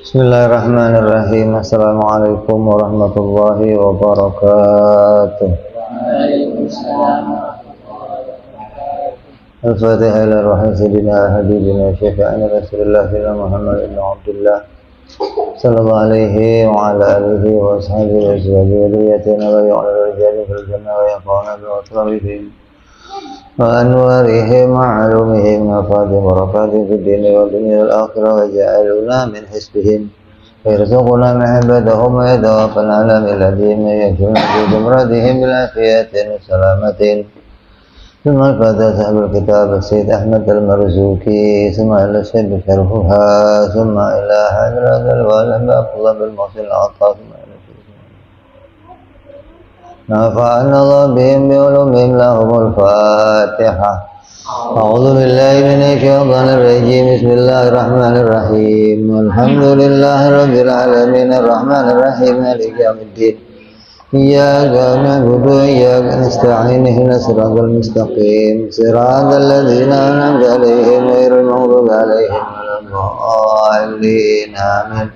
Bismillahirrahmanirrahim. Assalamualaikum warahmatullahi wabarakatuh. Al-Fatihah ila ruhi sayyidina habibina syafi'ina Rasulullah Muhammad ibn Abdullah sallallahu alaihi wa ala alihi wa ashabihi wa zurriyyatihi wa ya'ala rijali fil jannah wa yaqana bi atrabihim wa anwarihim wa alumihim wa fadhi barakatih fid dini wa dunya wal akhirah wa ja'aluna min hisbihim wa yarzuquna mahabbatahum wa yadawafana ala miladihim wa yajulna bi jumradihim bil afiyatin salamatin. ثم الفاتحة صاحب الكتاب السيد أحمد المرزوقي ثم إلى الشيخ شرحها ثم إلى حضرة الوالد أفضل بالمحسن العطاء ثم إلى نفعنا الله بهم بعلومهم لهم الفاتحة. أعوذ بالله من الشيطان الرجيم. بسم الله الرحمن الرحيم. الحمد لله رب العالمين الرحمن الرحيم مالك يوم الدين. إياك نعبد وإياك نستعين اهدنا الصراط المستقيم صراط الذين أنعمت عليهم غير المغضوب عليهم ولا الضالين آمين.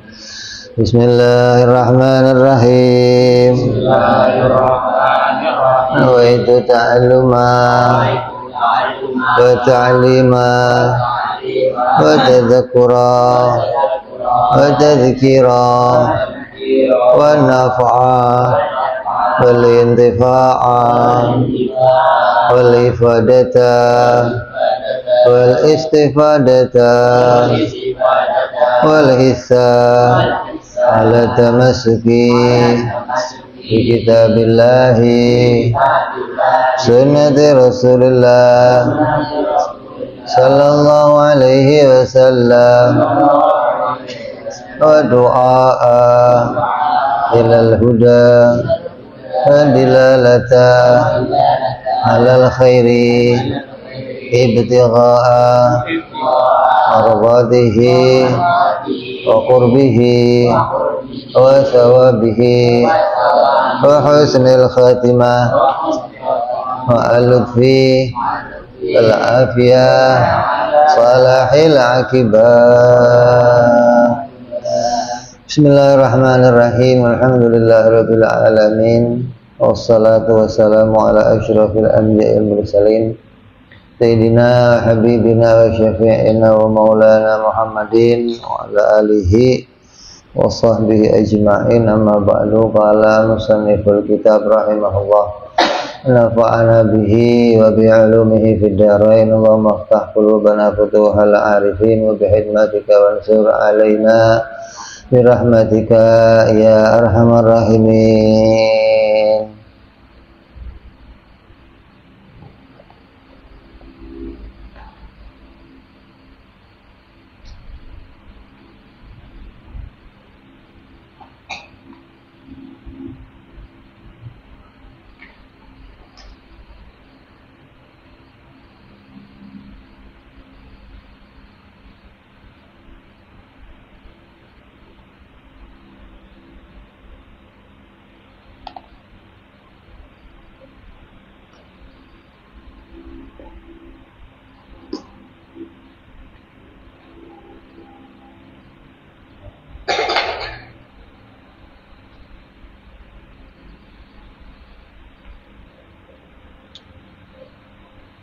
بسم الله الرحمن الرحيم. نويت تعلما وتعليما وتذكرا وتذكيرا والنفعا والانتفاع والإفادة والاستفادة والحثاء على التمسك بكتاب الله سنة رسول الله صلى الله عليه وسلم ودعاء إلى الهدى ودلالة على الخير ابتغاء مرضاته وقربه وثوابه وحسن الخاتمة واللطف والعافية صلاح العاقبة. Bismillahirrahmanirrahim. Alhamdulillahirabbil alamin. Wassalatu wassalamu ala asyrafil anbiya'il mursalin sayyidina habibina wa syafi'ina wa maulana Muhammadin wa ala alihi wa sahbihi ajma'in. Amma ba'du. Qala musanniful kitab rahimahullah nafa'ana bihi wa bi'ulumihi fid dharain. Allahumma aftah qulubana futuhal arifin wa bihidmatika wansur alaina birahmatika ya arhamar rahimin.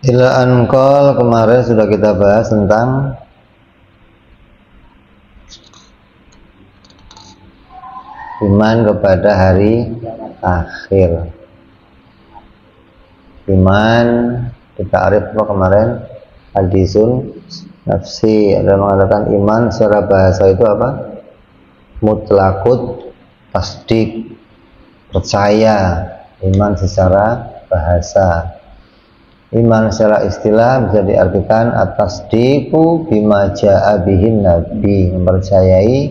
Ila anqal, kemarin sudah kita bahas tentang iman kepada hari akhir. Iman ditakrif apa kemarin? Hadisun nafsi. Ada mengatakan iman secara bahasa itu apa? Mutlakut tasdik, percaya. Iman secara bahasa. Iman secara istilah bisa diartikan at-tasdiqu bima ja'a bihin nabi, mempercayai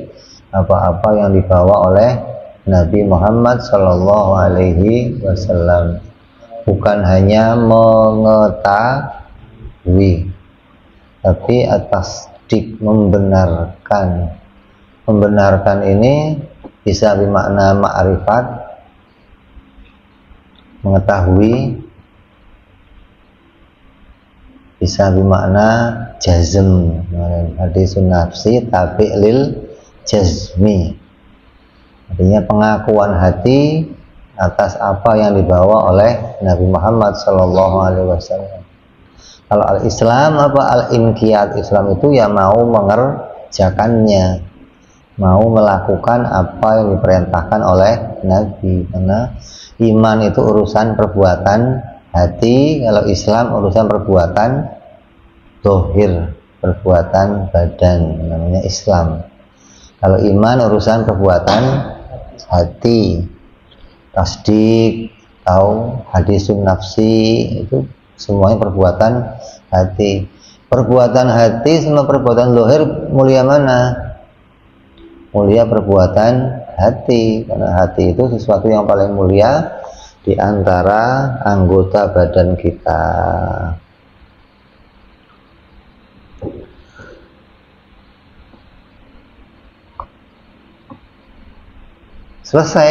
apa-apa yang dibawa oleh Nabi Muhammad sallallahu alaihi wasallam. Bukan hanya mengetahui, tapi at-tasdiq, membenarkan. Membenarkan ini bisa bermakna ma'rifat, mengetahui, bisa bermakna jazm, hadisun nafsi tapi lil jazmi, artinya pengakuan hati atas apa yang dibawa oleh Nabi Muhammad SAW. Kalau al-Islam apa al-inqiyad, Islam itu ya mau mengerjakannya, mau melakukan apa yang diperintahkan oleh Nabi. Karena iman itu urusan perbuatan hati, kalau Islam urusan perbuatan zahir, perbuatan badan, namanya Islam. Kalau iman urusan perbuatan hati, tasdik atau hadisun nafsi, itu semuanya perbuatan hati. Perbuatan hati sama perbuatan zahir mulia mana? Mulia perbuatan hati, karena hati itu sesuatu yang paling mulia di antara anggota badan kita. Selesai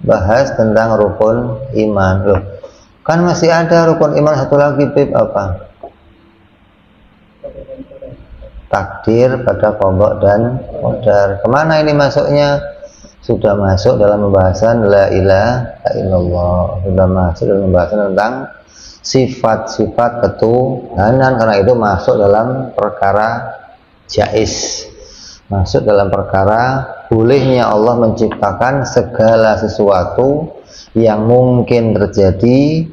bahas tentang rukun iman. Loh, kan masih ada rukun iman satu lagi, Pip, apa? Takdir pada qadha dan qadar. Kemana ini masuknya? Sudah masuk dalam pembahasan la ilaha illallah, sudah masuk dalam pembahasan tentang sifat-sifat ketuhanan, karena itu masuk dalam perkara jaiz, masuk dalam perkara bolehnya Allah menciptakan segala sesuatu yang mungkin terjadi,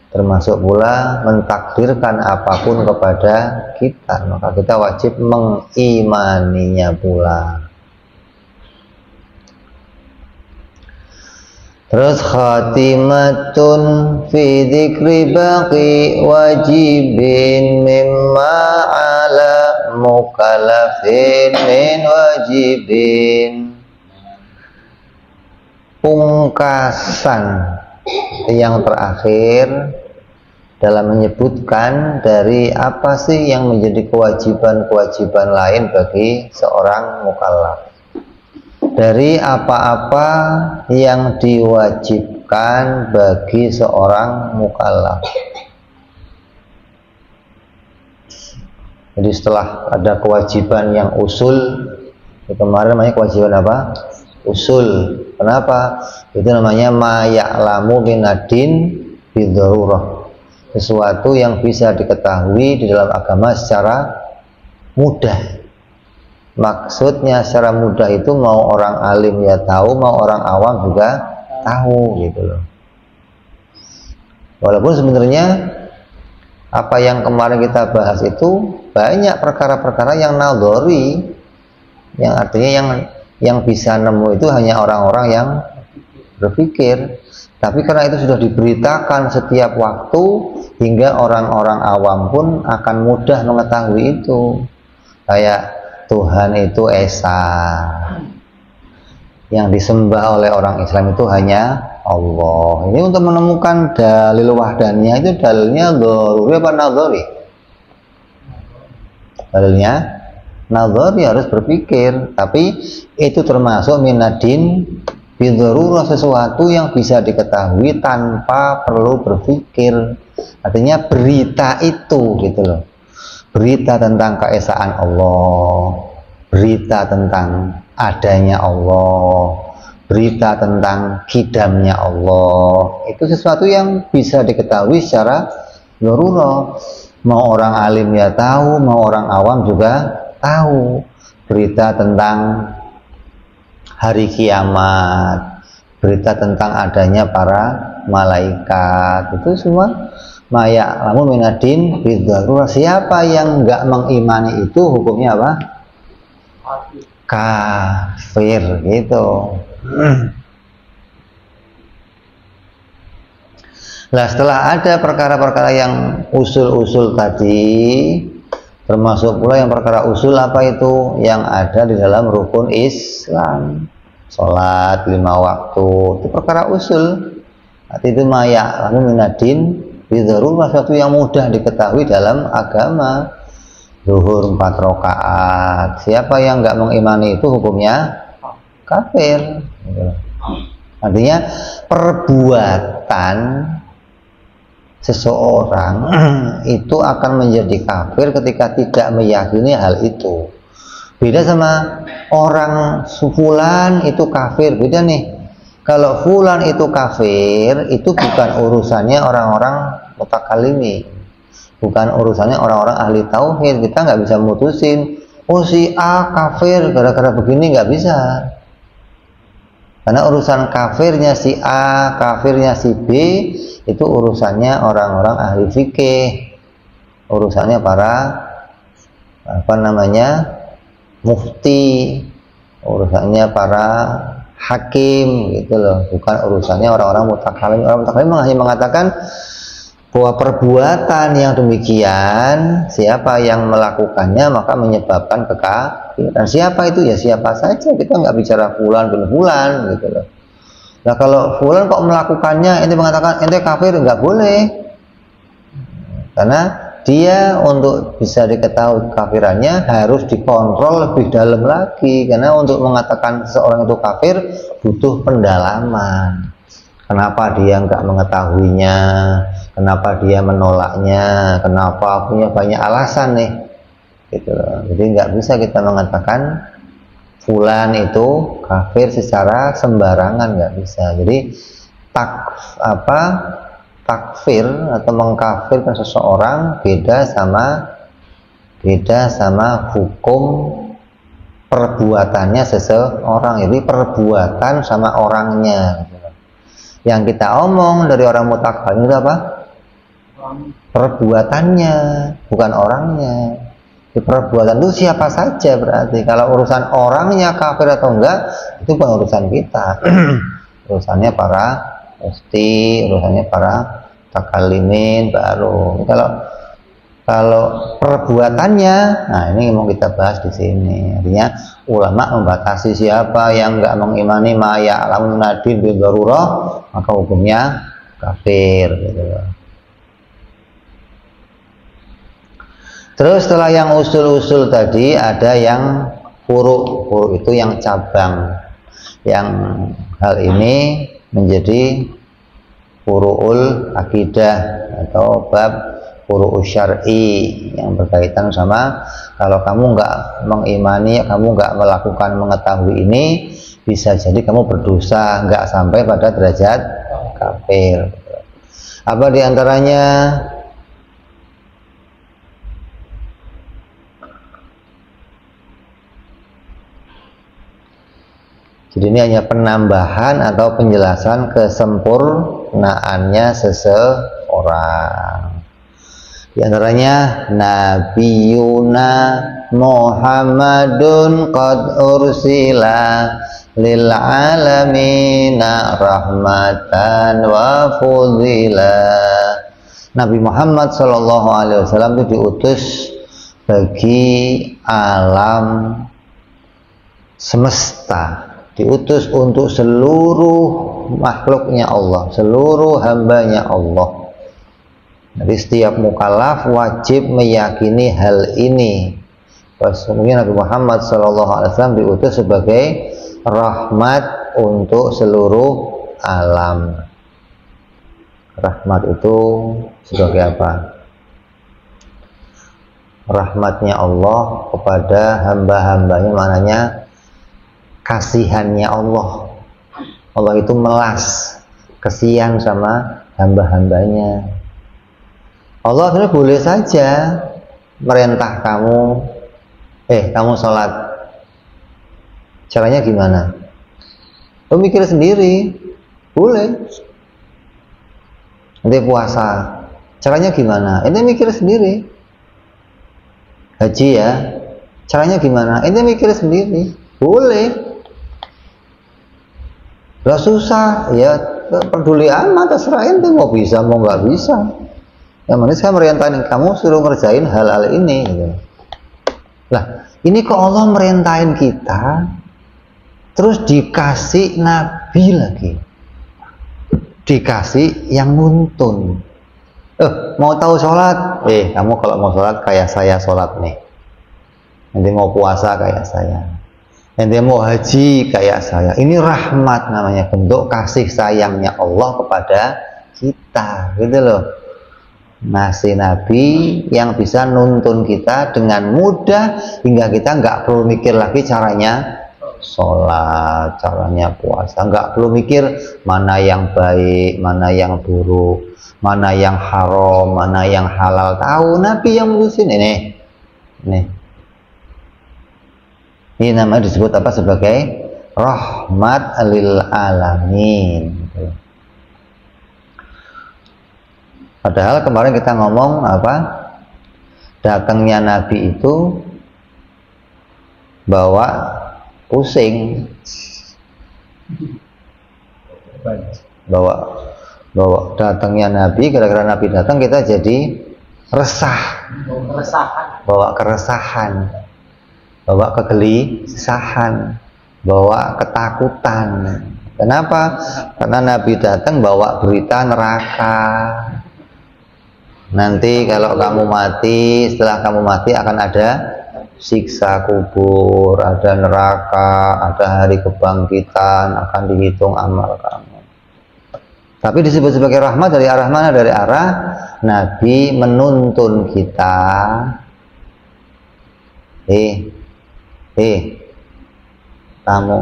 termasuk pula mentakdirkan apapun kepada kita, maka kita wajib mengimaninya pula. Terus khatimatun fi dzikri baqi wajibin mimma ala mukallafin min wajibin. Pungkasan yang terakhir dalam menyebutkan dari apa sih yang menjadi kewajiban-kewajiban lain bagi seorang mukallaf, dari apa-apa yang diwajibkan bagi seorang mukallaf. Jadi setelah ada kewajiban yang usul, kemarin namanya kewajiban apa? Usul. Kenapa? Itu namanya ma ya'lamu minadin bidzarurah, sesuatu yang bisa diketahui di dalam agama secara mudah. Maksudnya secara mudah itu mau orang alim ya tahu, mau orang awam juga tahu, gitu loh. Walaupun sebenarnya apa yang kemarin kita bahas itu banyak perkara-perkara yang nadhari, yang artinya yang bisa nemu itu hanya orang-orang yang berpikir. Tapi karena itu sudah diberitakan setiap waktu, hingga orang-orang awam pun akan mudah mengetahui itu. Kayak Tuhan itu Esa, yang disembah oleh orang Islam itu hanya Allah. Ini untuk menemukan dalil wahdannya itu dalilnya dzaruri apa nadhari? Dalilnya nadhari, harus berpikir. Tapi itu termasuk minadin bidzarurah, sesuatu yang bisa diketahui tanpa perlu berpikir. Artinya berita itu, gitu loh. Berita tentang keesaan Allah, berita tentang adanya Allah, berita tentang kidamnya Allah, itu sesuatu yang bisa diketahui secara dzarurah. Mau orang alim ya tahu, mau orang awam juga tahu. Berita tentang hari kiamat, berita tentang adanya para malaikat, itu semua maya lamu minadin bidzarurah. Siapa yang enggak mengimani itu hukumnya apa? Kafir, gitu. Nah, setelah ada perkara-perkara yang usul-usul tadi, termasuk pula yang perkara usul apa itu yang ada di dalam rukun Islam, sholat 5 waktu, itu perkara usul. Arti itu maya lamu minadin bidzarurah, sesuatu yang mudah diketahui dalam agama. Zuhur 4 rakaat, siapa yang nggak mengimani itu hukumnya kafir. Artinya perbuatan seseorang itu akan menjadi kafir ketika tidak meyakini hal itu. Beda sama orang fulan itu kafir, beda nih. Kalau fulan itu kafir, itu bukan urusannya orang-orang mutakallimin, bukan urusannya orang-orang ahli tauhid. Kita nggak bisa mutusin, oh si A kafir gara-gara begini, nggak bisa. Karena urusan kafirnya si A, kafirnya si B, itu urusannya orang-orang ahli fikih, urusannya para mufti, urusannya para hakim gitu loh, bukan urusannya orang-orang mutakallim. Orang mutakallim hanya mengatakan bahwa perbuatan yang demikian, siapa yang melakukannya maka menyebabkan kekafiran. Siapa itu? Ya siapa saja, kita nggak bicara fulan bin fulan gitu loh. Nah kalau fulan kok melakukannya, ente mengatakan ente kafir, nggak boleh, karena dia untuk bisa diketahui kafirannya harus dikontrol lebih dalam lagi. Karena untuk mengatakan seseorang itu kafir butuh pendalaman. Kenapa dia nggak mengetahuinya? Kenapa dia menolaknya? Kenapa punya banyak alasan nih? Gitu loh. Jadi nggak bisa kita mengatakan fulan itu kafir secara sembarangan, nggak bisa. Jadi takfir atau mengkafirkan seseorang beda sama hukum perbuatannya seseorang. Jadi perbuatan sama orangnya. Yang kita omong dari orang mutakallim itu apa? Perbuatannya, bukan orangnya. Di perbuatan itu siapa saja berarti. Kalau urusan orangnya kafir atau enggak, itu bukan urusan kita. Urusannya para mufti, urusannya para mutakallimin baru. Kalau perbuatannya, nah ini mau kita bahas di sini. Artinya ulama membatasi siapa yang enggak mengimani ma ya'lamun nadin bil darurah, maka hukumnya kafir gitu loh. Terus setelah yang usul-usul tadi ada yang furu'. Itu yang cabang. Yang hal ini menjadi furu'ul akidah atau bab furu'ul syar'i yang berkaitan sama kalau kamu nggak mengimani, kamu nggak melakukan mengetahui ini, bisa jadi kamu berdosa, nggak sampai pada derajat kafir. Apa diantaranya? Jadi ini hanya penambahan atau penjelasan kesempurnaannya seseorang. Di antaranya Nabiyuna Muhammadun qad ursila lil alamina rahmatan wa fudila. Nabi Muhammad Shallallahu Alaihi Wasallam itu diutus bagi alam semesta, diutus untuk seluruh makhluknya Allah, seluruh hambanya Allah. Jadi setiap mukallaf wajib meyakini hal ini. Sesungguhnya Nabi Muhammad SAW diutus sebagai rahmat untuk seluruh alam. Rahmat itu sebagai apa? Rahmatnya Allah kepada hamba-hambanya, maknanya kasihannya Allah. Allah itu melas, kasihan sama hamba-hambanya. Allah sebenarnya boleh saja merintah kamu, kamu sholat. Caranya gimana? Lo mikir sendiri, boleh. Nanti puasa, caranya gimana? Ente mikir sendiri. Haji ya, caranya gimana? Ente mikir sendiri, boleh. Gak susah, ya peduli amat, terserah ente mau bisa mau nggak bisa. Yang mana saya merintahin kamu suruh ngerjain hal-hal ini gitu. Lah ini kok Allah merintahin kita terus dikasih nabi lagi, dikasih yang nuntun. Mau tahu sholat, kamu kalau mau sholat kayak saya sholat nih, nanti mau puasa kayak saya, nanti mau haji kayak saya. Ini rahmat namanya, bentuk kasih sayangnya Allah kepada kita gitu loh. ngasih Nabi yang bisa nuntun kita dengan mudah hingga kita nggak perlu mikir lagi caranya sholat, caranya puasa, nggak perlu mikir mana yang baik, mana yang buruk, mana yang haram, mana yang halal. Tahu Nabi yang mutusin ini. Ini namanya disebut apa? Sebagai rahmat lil alamin. Padahal kemarin kita ngomong apa? Datangnya Nabi itu bawa pusing, bawa datangnya Nabi, gara-gara Nabi datang kita jadi resah, bawa keresahan, bawa kegelisahan, bawa ketakutan. Kenapa? Karena Nabi datang bawa berita neraka. Nanti kalau kamu mati, setelah kamu mati akan ada siksa kubur, ada neraka, ada hari kebangkitan, akan dihitung amal kamu. Tapi disebut sebagai rahmat dari arah mana? Dari arah Nabi menuntun kita. Kamu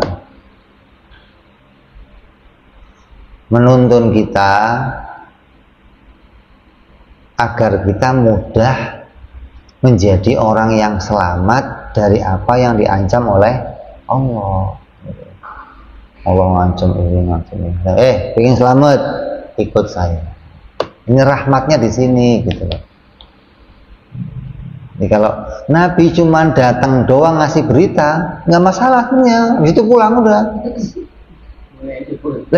menuntun kita agar kita mudah menjadi orang yang selamat dari apa yang diancam oleh Allah. Allah ngancam ini, ngancam ini. Pengen selamat, ikut saya. Ini rahmatnya di sini, gitu loh. Jadi kalau Nabi cuma datang doang ngasih berita, nggak masalah punya, itu pulang udah.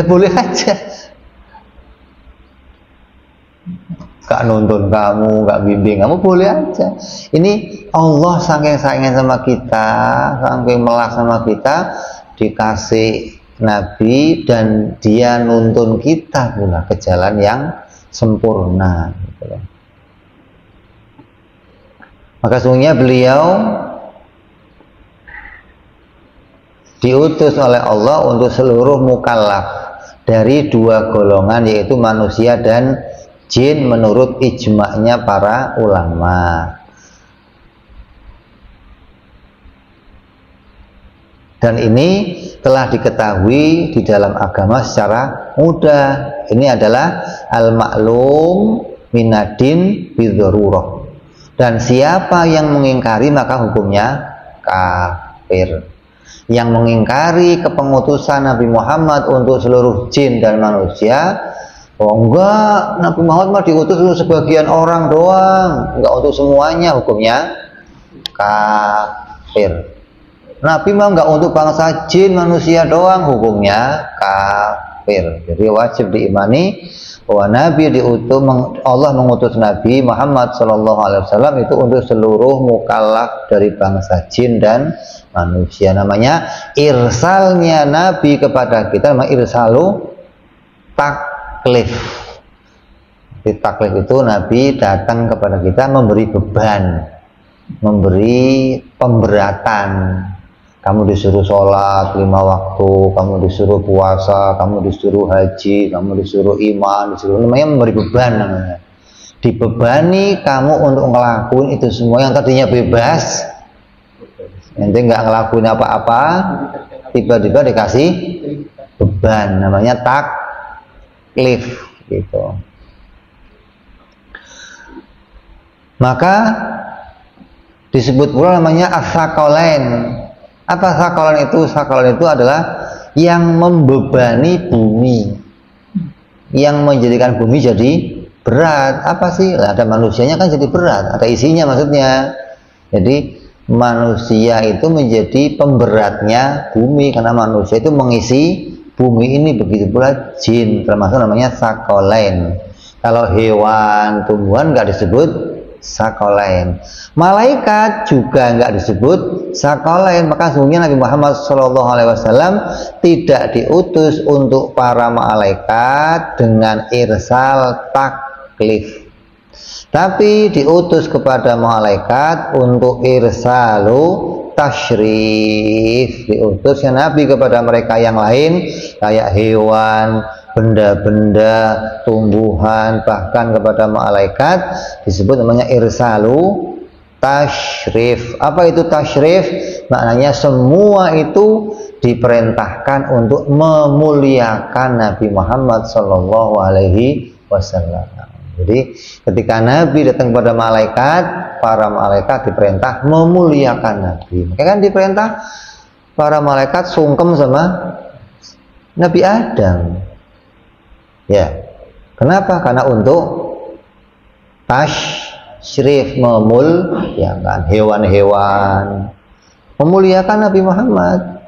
Boleh aja. Gak nuntun kamu, gak bimbing kamu, boleh aja. Ini Allah saking sayangnya sama kita, saking melas sama kita, dikasih Nabi dan dia nuntun kita pula ke jalan yang sempurna, gitu loh. Maka sungguhnya beliau diutus oleh Allah untuk seluruh mukallaf dari dua golongan, yaitu manusia dan jin menurut ijma'nya para ulama. Dan ini telah diketahui di dalam agama secara mudah. Ini adalah al-ma'lum minadin bidharurah. Dan siapa yang mengingkari maka hukumnya kafir. Yang mengingkari kepengutusan Nabi Muhammad untuk seluruh jin dan manusia, oh enggak, Nabi Muhammad mah diutus untuk sebagian orang doang, enggak untuk semuanya, hukumnya kafir. Nabi mah enggak untuk bangsa jin manusia doang, hukumnya kafir. Jadi wajib diimani bahwa Nabi diutus, Allah mengutus Nabi Muhammad SAW itu untuk seluruh mukallaf dari bangsa jin dan manusia. Namanya irsalnya Nabi kepada kita, namanya irsalu taklif. Di taklif itu Nabi datang kepada kita memberi beban, memberi pemberatan. Kamu disuruh sholat 5 waktu, kamu disuruh puasa, kamu disuruh haji, kamu disuruh iman, disuruh, namanya memberi beban namanya. Dibebani kamu untuk ngelakuin itu semua yang tadinya bebas, nanti nggak ngelakuin apa-apa, tiba-tiba dikasih beban, namanya taklif gitu. Maka disebut pula namanya as-saqalain. Apa saqalan itu? Saqalan itu adalah yang membebani bumi, yang menjadikan bumi jadi berat. Apa sih? Ada manusianya kan jadi berat, ada isinya maksudnya. Jadi manusia itu menjadi pemberatnya bumi, karena manusia itu mengisi bumi ini, begitu pula jin, termasuk namanya saqalain. Kalau hewan, tumbuhan nggak disebut saqalain. Malaikat juga nggak disebut saqalain. Maka sesungguhnya Nabi Muhammad SAW tidak diutus untuk para malaikat dengan irsal taklif, tapi diutus kepada malaikat untuk irsalu tasyrif. Diutusnya Nabi kepada mereka yang lain, kayak hewan, benda-benda, tumbuhan, bahkan kepada malaikat disebut namanya irsalu tasyrif. Apa itu tasyrif? Maknanya semua itu diperintahkan untuk memuliakan Nabi Muhammad Sallallahu Alaihi Wasallam. Jadi ketika Nabi datang kepada malaikat, para malaikat diperintah memuliakan Nabi. Maka kan diperintah para malaikat sungkem sama Nabi Adam. Ya, kenapa? Karena untuk tasyrif, memuliakan hewan-hewan, memuliakan Nabi Muhammad,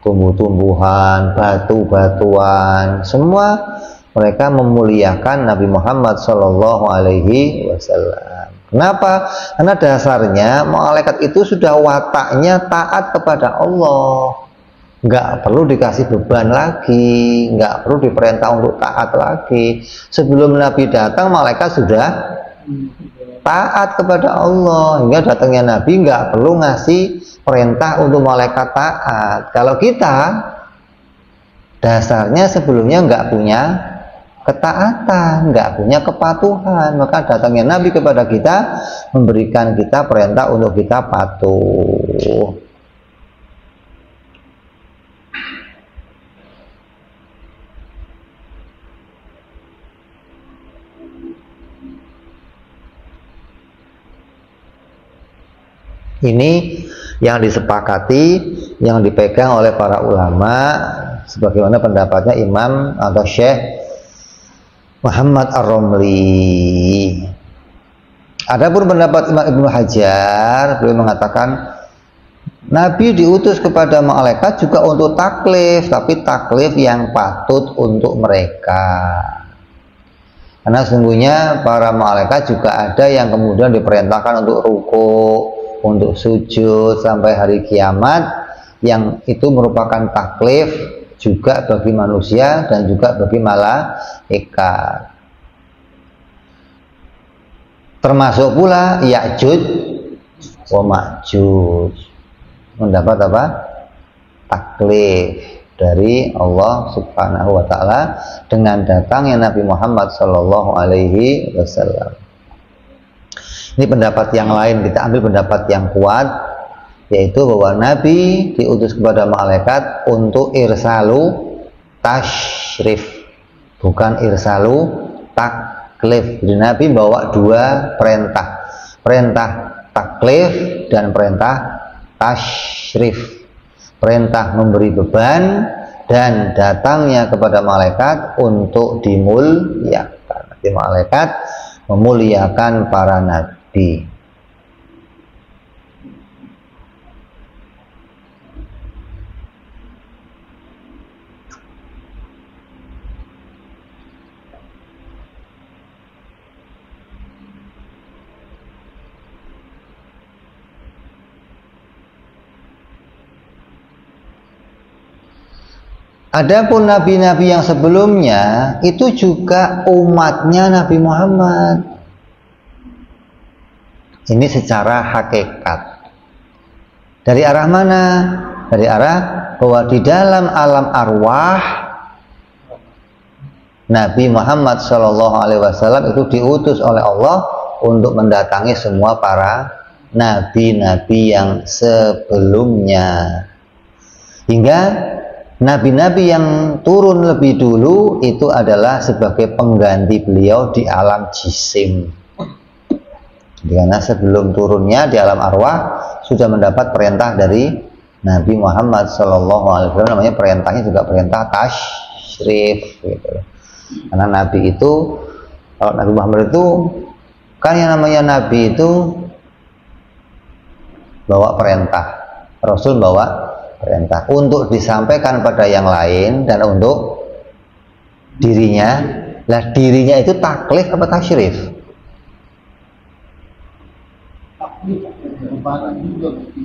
tumbuh-tumbuhan, batu-batuan, semua mereka memuliakan Nabi Muhammad Shallallahu Alaihi Wasallam. Kenapa? Karena dasarnya malaikat itu sudah wataknya taat kepada Allah, nggak perlu dikasih beban lagi, nggak perlu diperintah untuk taat lagi. Sebelum Nabi datang, malaikat sudah taat kepada Allah, hingga datangnya Nabi nggak perlu ngasih perintah untuk malaikat taat. Kalau kita dasarnya sebelumnya nggak punya ketaatan, nggak punya kepatuhan, maka datangnya Nabi kepada kita memberikan kita perintah untuk kita patuh. Ini yang disepakati, yang dipegang oleh para ulama, sebagaimana pendapatnya Imam atau Syekh Muhammad Ar-Romli. Adapun pendapat Imam Ibnu Hajar, beliau mengatakan Nabi diutus kepada malaikat juga untuk taklif, tapi taklif yang patut untuk mereka. Karena sesungguhnya para malaikat juga ada yang kemudian diperintahkan untuk rukuk, untuk sujud sampai hari kiamat, yang itu merupakan taklif juga bagi manusia dan juga bagi malaikat. Termasuk pula Ya'juj wa Ma'juj mendapat apa? Taklif dari Allah Subhanahu wa taala dengan datangnya Nabi Muhammad sallallahu alaihi wasallam. Ini pendapat yang lain, kita ambil pendapat yang kuat, yaitu bahwa Nabi diutus kepada malaikat untuk irsalu tasyrif, bukan irsalu taklif. Jadi Nabi bawa dua perintah, perintah taklif dan perintah tasyrif, perintah memberi beban dan datangnya kepada malaikat untuk dimuliakan. Jadi malaikat memuliakan para nabi. Adapun nabi-nabi yang sebelumnya itu juga umatnya Nabi Muhammad. Ini secara hakikat. Dari arah mana? Dari arah bahwa di dalam alam arwah Nabi Muhammad SAW itu diutus oleh Allah untuk mendatangi semua para nabi-nabi yang sebelumnya. Hingga nabi-nabi yang turun lebih dulu itu adalah sebagai pengganti beliau di alam jisim. Karena sebelum turunnya di alam arwah sudah mendapat perintah dari Nabi Muhammad SAW, namanya perintahnya juga perintah tasyrif gitu. Karena Nabi itu, kalau Nabi Muhammad itu kan yang namanya Nabi itu bawa perintah, Rasul bawa perintah untuk disampaikan pada yang lain dan untuk dirinya. Lah dirinya itu taklif apa tasyrif?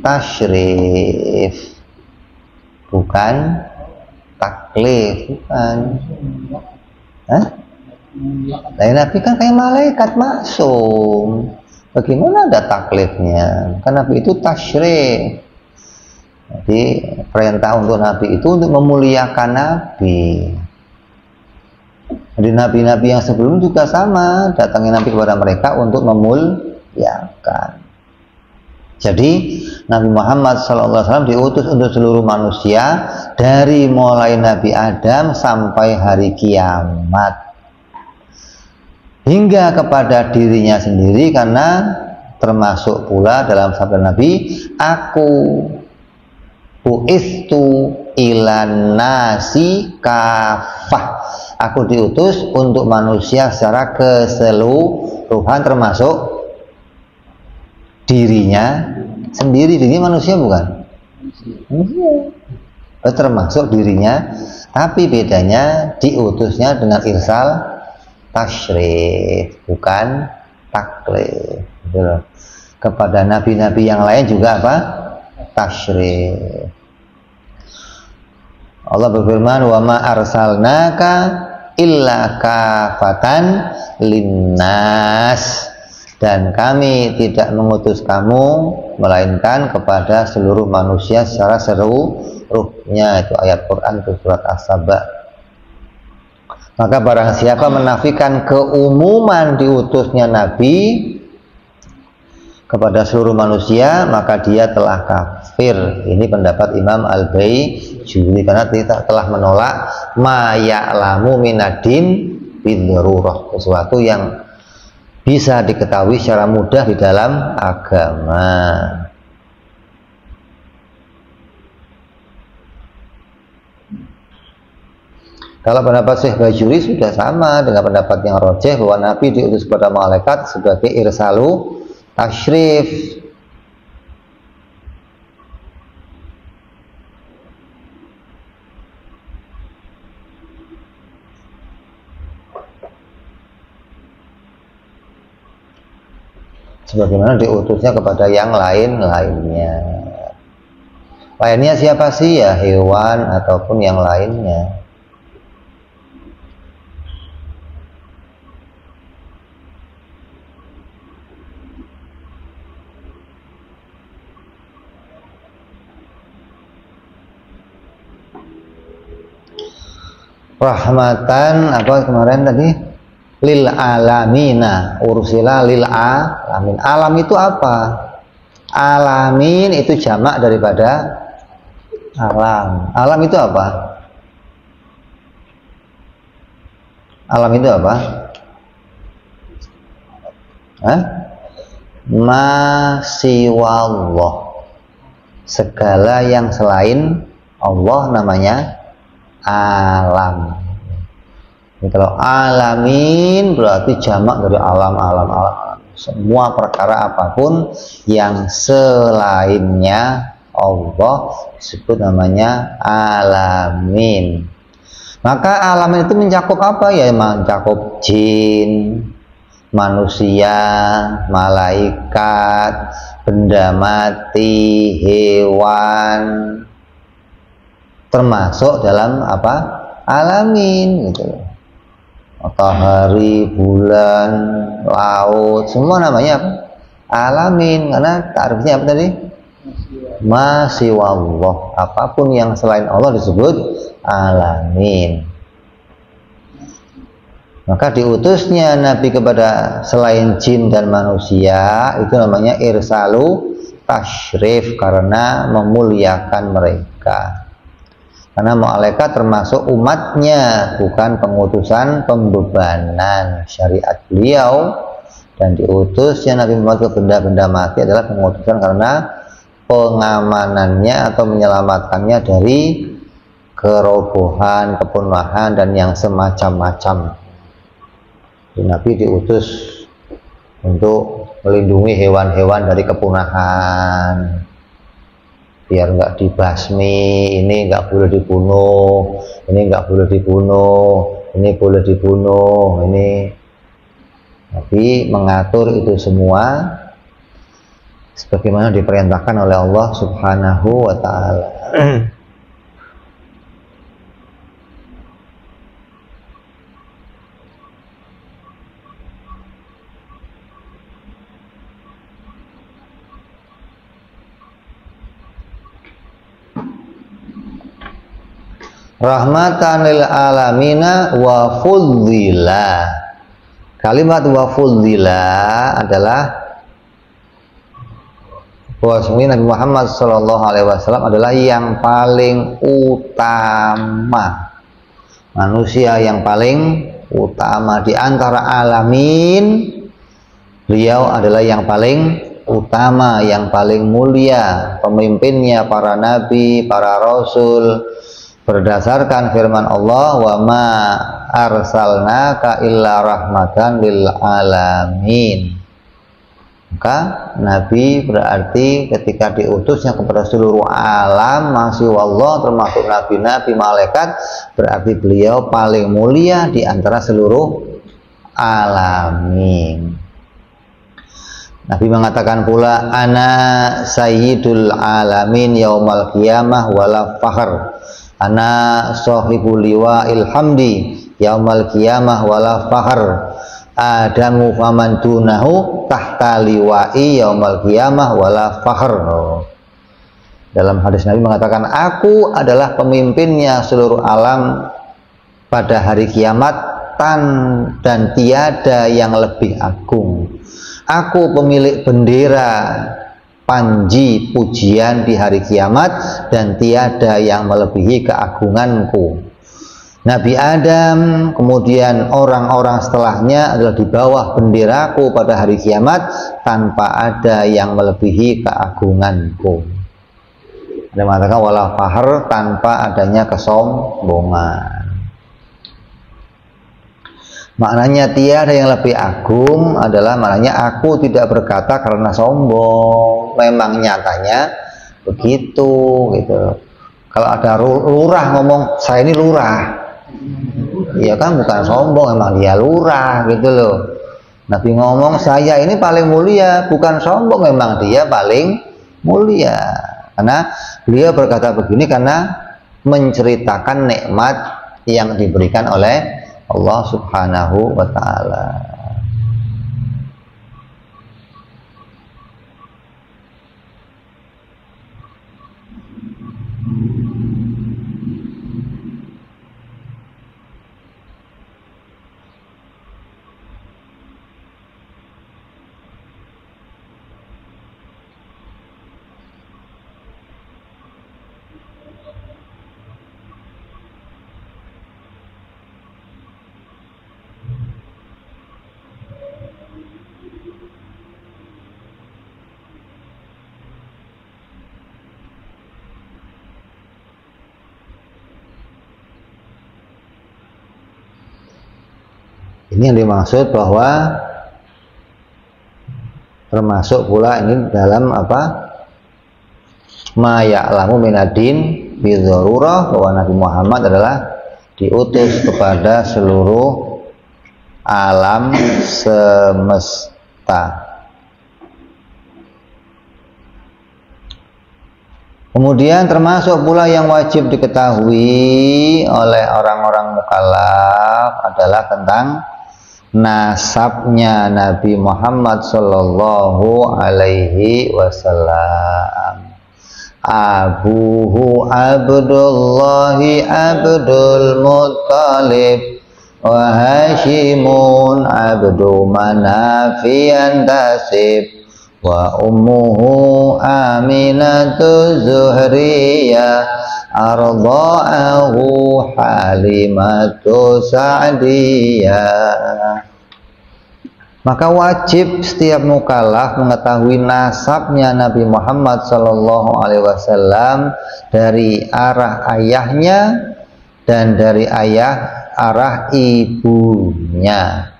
Tasyrif, bukan taklif, bukan. Hah? Lain Nabi kan kayak malaikat maksum. Bagaimana ada taklifnya? Karena Nabi itu tasyrif. Jadi perintah untuk Nabi itu untuk memuliakan Nabi. Jadi nabi-nabi yang sebelum juga sama, datangnya nabi kepada mereka untuk memuliakan. Jadi Nabi Muhammad SAW diutus untuk seluruh manusia dari mulai Nabi Adam sampai hari kiamat, hingga kepada dirinya sendiri, karena termasuk pula dalam sabda Nabi, aku buistu ilan nasi kafah, aku diutus untuk manusia secara keseluruhan, termasuk dirinya sendiri. Diri manusia bukan? Termasuk dirinya, tapi bedanya diutusnya dengan irsal tasyrif, bukan taklif. Kepada nabi-nabi yang lain juga apa? Tasyrif. Allah berfirman, wa ma arsalnaka illa kafatan linnas, dan kami tidak mengutus kamu melainkan kepada seluruh manusia secara seluruhnya. Itu ayat Quran, itu surat As-Saba. Maka barang siapa menafikan keumuman diutusnya Nabi kepada seluruh manusia, maka dia telah kafir. Ini pendapat Imam Al-Baijuri, karena kita telah menolak ma ya'lamu minadin bidrurah, sesuatu yang bisa diketahui secara mudah di dalam agama. Kalau pendapat Syekh Bajuri sudah sama dengan pendapat yang rojeh, bahwa Nabi diutus kepada malaikat sebagai irsalu tasyrif. Sebagaimana diutusnya kepada yang lainnya. Lainnya siapa sih? Ya hewan ataupun yang lainnya. Rahmatan apa kemarin tadi? Lil alamina, ursila lil alamin. Alam itu apa? Alamin itu jamak daripada alam. Alam itu apa? Alam itu apa? Ma siwallah, segala yang selain Allah namanya alam. Ini kalau alamin berarti jamak dari alam. Semua perkara apapun yang selainnya Allah disebut namanya alamin. Maka alamin itu mencakup apa? Ya mencakup jin, manusia, malaikat, benda mati, hewan, termasuk dalam apa? Alamin gitu. Matahari, bulan, laut, semua namanya apa? Alamin. Karena ta'rifnya apa tadi? Masiwallah, apapun yang selain Allah disebut alamin. Maka diutusnya Nabi kepada selain jin dan manusia itu namanya irsalu tasyrif, karena memuliakan mereka. Karena malaikat termasuk umatnya, bukan pengutusan pembebanan syariat beliau. Dan diutusnya Nabi Muhammad ke benda-benda mati adalah pengutusan karena pengamanannya atau menyelamatkannya dari kerobohan, kepunahan, dan yang semacam-macam. Nabi diutus untuk melindungi hewan-hewan dari kepunahan, biar nggak dibasmi. Ini nggak boleh dibunuh, ini nggak boleh dibunuh, ini boleh dibunuh, ini. Tapi mengatur itu semua sebagaimana diperintahkan oleh Allah Subhanahu wa Ta'ala. rahmatan lil alamina wa fudzila. Kalimat wa fudzila adalah bahwasanya Nabi Muhammad SAW adalah yang paling utama, manusia yang paling utama di antara alamin. Beliau adalah yang paling utama, yang paling mulia, pemimpinnya para nabi, para rasul, berdasarkan firman Allah, wa ma arsalnaka illa rahmatan lil alamin. Maka nabi berarti ketika diutusnya kepada seluruh alam, masih Allah, termasuk nabi-nabi, malaikat, berarti beliau paling mulia di antara seluruh alamin. Nabi mengatakan pula, ana sayyidul alamin yaumal qiyamah wala fakhr, ana sahibul liwa'il hamdi yaumal qiyamah wala fakhr, adamu faman dunahu tahta liwa'i yaumal qiyamah wala fakhr. Dalam hadis Nabi mengatakan, aku adalah pemimpinnya seluruh alam pada hari kiamat dan tiada yang lebih agung. Aku pemilik bendera panji pujian di hari kiamat dan tiada yang melebihi keagunganku. Nabi Adam, kemudian orang-orang setelahnya adalah di bawah benderaku pada hari kiamat tanpa ada yang melebihi keagunganku. Ada mengatakan wala fahr, tanpa adanya kesombongan. Maknanya tiada yang lebih agung adalah maknanya aku tidak berkata karena sombong. Memang nyatanya begitu gitu. Kalau ada lurah ngomong saya ini lurah, ya kan bukan sombong, emang dia lurah gitu loh. Nabi ngomong saya ini paling mulia, bukan sombong, memang dia paling mulia. Karena beliau berkata begini karena menceritakan nikmat yang diberikan oleh Allah Subhanahu wa ta'ala. Ini yang dimaksud bahwa termasuk pula ini dalam apa? Ma ya'lamu minadin bidzarurah, bahwa Nabi Muhammad adalah diutus kepada seluruh alam semesta. Kemudian termasuk pula yang wajib diketahui oleh orang-orang mukallaf adalah tentang nasabnya Nabi Muhammad Sallallahu Alaihi Wasallam. Abuhu Abdullahi Abdul Muttalib wa Hashimun Abdu Manafiyan Tasib wa ummuhu Aminatu Zuhriyah arda'ahu Halimatu Sa'diyah. Maka wajib setiap mukallaf mengetahui nasabnya Nabi Muhammad Sallallahu Alaihi Wasallam dari arah ayahnya dan dari arah ibunya.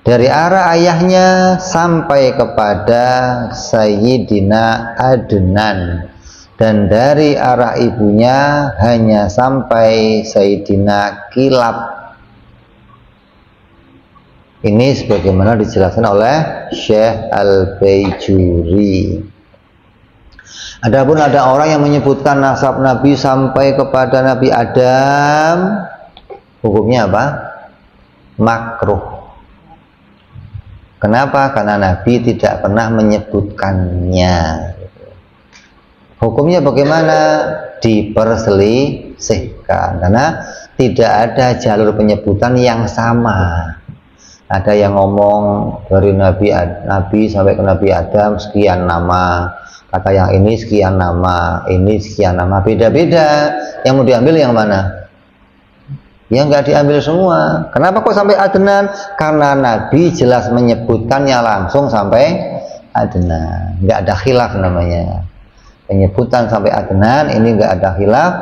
Dari arah ayahnya sampai kepada Sayyidina Adnan, dan dari arah ibunya hanya sampai Sayyidina Kilab. Ini sebagaimana dijelaskan oleh Syekh Al-Baijuri. Adapun ada orang yang menyebutkan nasab Nabi sampai kepada Nabi Adam, hukumnya apa? Makruh. Kenapa? Karena Nabi tidak pernah menyebutkannya. Hukumnya bagaimana? Diperselisih. disebutkan karena tidak ada jalur penyebutan yang sama. Ada yang ngomong dari Nabi sampai ke Nabi Adam sekian nama, kata yang ini sekian nama, ini sekian nama, beda-beda. Yang mau diambil yang mana? Ya nggak diambil semua. Kenapa kok sampai Adnan? Karena Nabi jelas menyebutkannya langsung sampai Adnan. Nggak ada khilaf namanya. Penyebutan sampai Adnan ini nggak ada khilaf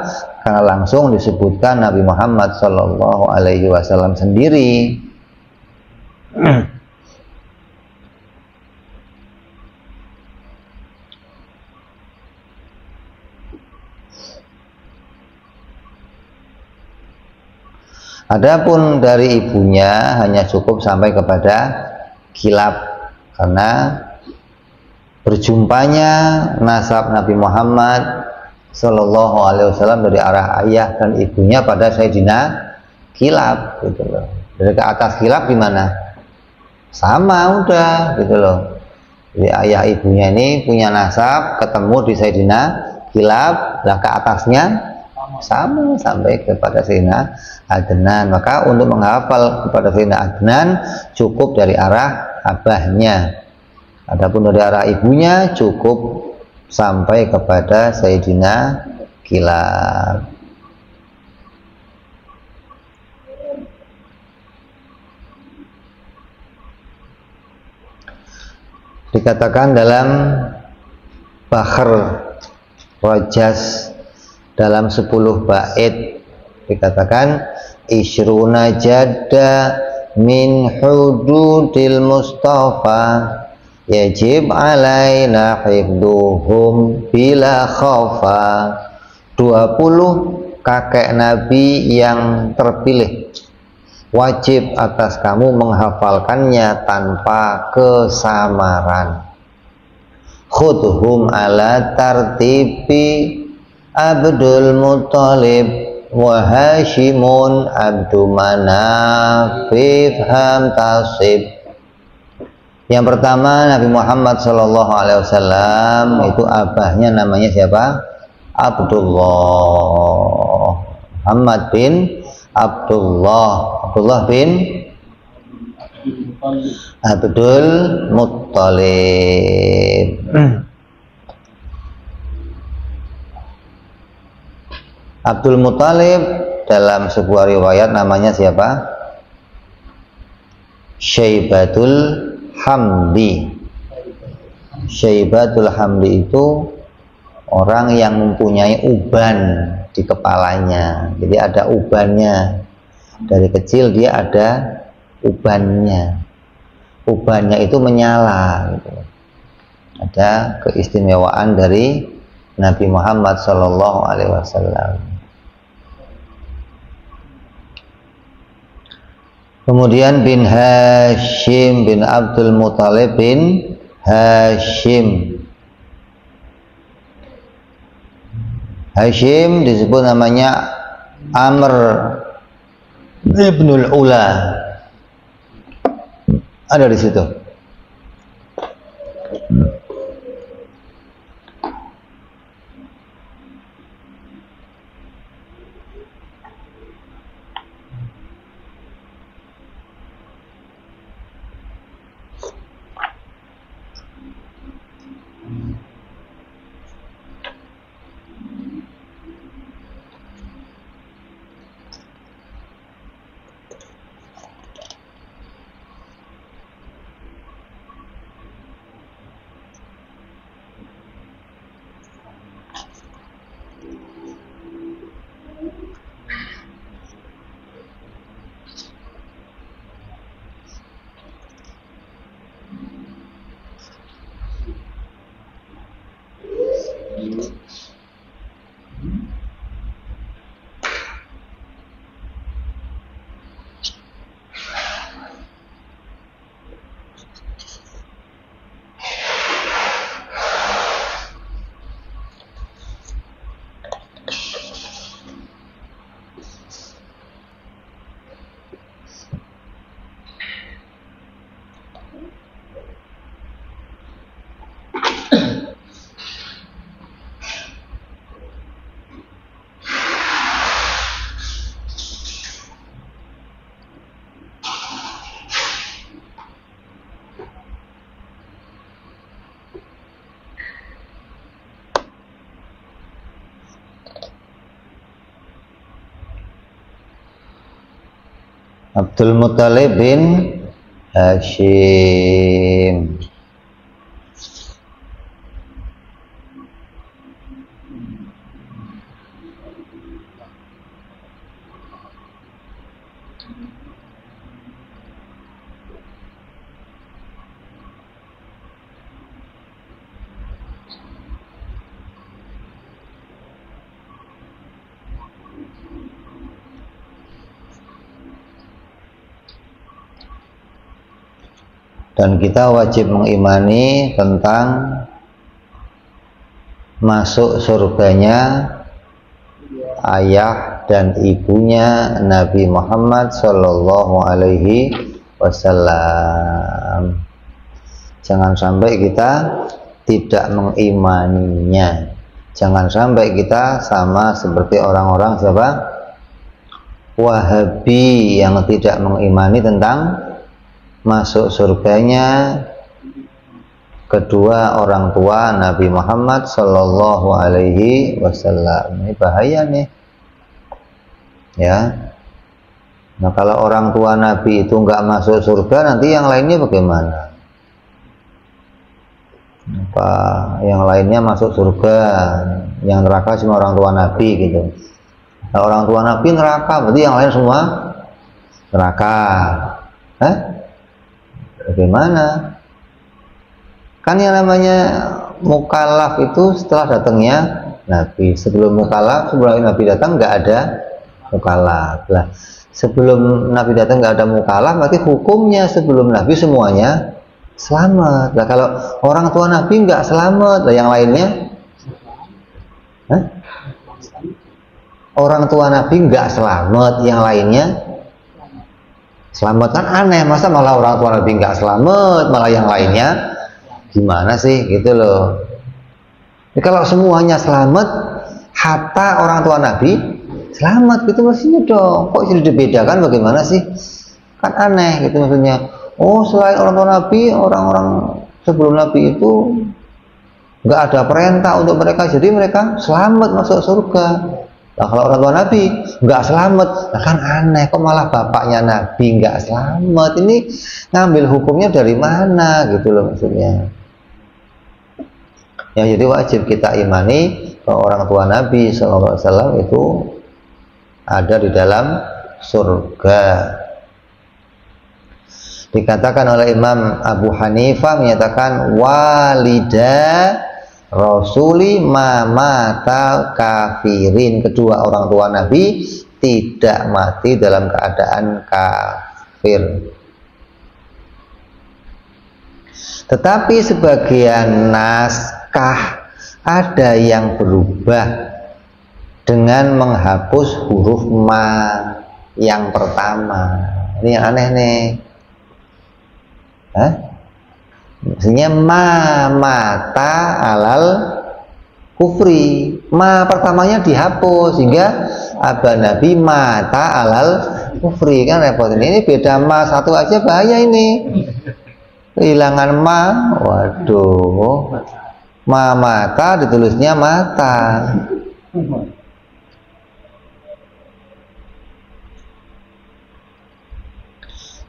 karena langsung disebutkan Nabi Muhammad Shallallahu Alaihi Wasallam sendiri. Adapun dari ibunya hanya cukup sampai kepada kilab karena berjumpanya nasab Nabi Muhammad Shallallahu Alaihi Wasallam dari arah ayah dan ibunya pada Sayyidina Kilab gitu loh. Dari ke atas Kilab di mana? Sama udah gitu loh. Jadi ayah ibunya ini punya nasab ketemu di Sayyidina Kilab, lah ke atasnya sama sampai kepada Sayyidina Adnan. Maka untuk menghafal kepada Sayyidina Adnan cukup dari arah abahnya. Adapun dari arah ibunya cukup sampai kepada Sayyidina Kilab. Dikatakan dalam Bahr Rajas dalam 10 bait dikatakan isyruna jadda min hududil Mustafa yajib alaina hifduhum bila khafa. 20 kakek Nabi yang terpilih wajib atas kamu menghafalkannya tanpa kesamaran. Khudhum ala tartibi Abdul Muttalib wa Hashimun Abdu Manaf fifham tasib. Yang pertama Nabi Muhammad Shallallahu Alaihi Wasallam itu abahnya namanya siapa? Abdullah. Muhammad bin Abdullah bin Abdul Muttalib. Abdul Muttalib dalam sebuah riwayat namanya siapa? Syaibatul Hamdi. Syaibatul Hamdi itu orang yang mempunyai uban di kepalanya. Jadi ada ubannya. Dari kecil dia ada ubannya. Ubannya itu menyala gitu. Ada keistimewaan dari Nabi Muhammad Shallallahu Alaihi Wasallam. Kemudian bin Hashim bin Abdul Muttalib bin Hashim. Hashim disebut namanya Amr ibnul Ula. Ada di situ. Abdul Muthalib bin Hashim. Dan kita wajib mengimani tentang masuk surganya ayah dan ibunya Nabi Muhammad Shallallahu Alaihi Wasallam. Jangan sampai kita tidak mengimaninya. Jangan sampai kita sama seperti orang-orang siapa? Wahabi yang tidak mengimani tentang masuk surganya kedua orang tua Nabi Muhammad Sallallahu Alaihi Wasallam. Ini bahaya nih, ya. Nah, kalau orang tua Nabi itu nggak masuk surga, nanti yang lainnya bagaimana? Apa yang lainnya masuk surga, yang neraka cuma orang tua Nabi gitu. Nah, orang tua Nabi neraka, berarti yang lain semua neraka. Hah? Bagaimana? Kan yang namanya mukallaf itu setelah datangnya Nabi. Sebelum mukallaf, sebelum Nabi datang nggak ada mukallaf. Lah, sebelum Nabi datang nggak ada mukallaf, berarti hukumnya sebelum Nabi semuanya selamat. Lah kalau orang tua Nabi nggak selamat, lah yang lainnya? Hah? Orang tua Nabi nggak selamat, yang lainnya selamat, kan aneh. Masa malah orang tua Nabi nggak selamat, malah yang lainnya gimana sih gitu loh. Jadi kalau semuanya selamat, hatta orang tua Nabi selamat gitu maksudnya dong. Kok jadi dibedakan, bagaimana sih? Kan aneh gitu maksudnya. Oh, selain orang tua Nabi, orang-orang sebelum Nabi itu nggak ada perintah untuk mereka, jadi mereka selamat masuk surga. Nah, kalau orang tua Nabi nggak selamat, nah kan aneh, kok malah bapaknya Nabi nggak selamat. Ini ngambil hukumnya dari mana gitu loh maksudnya. Ya, jadi wajib kita imani bahwa orang tua Nabi SAW itu ada di dalam surga. Dikatakan oleh Imam Abu Hanifah, menyatakan walida Rasuli mamata kafirin, kedua orang tua Nabi tidak mati dalam keadaan kafir. Tetapi sebagian naskah ada yang berubah dengan menghapus huruf ma yang pertama. Ini yang aneh nih. Hah? Maksudnya ma mata alal kufri, ma pertamanya dihapus sehingga aba Nabi mata alal kufri, kan repot ini. Ini beda ma satu aja bahaya ini. Kehilangan ma, waduh. Ma mata ditulisnya mata.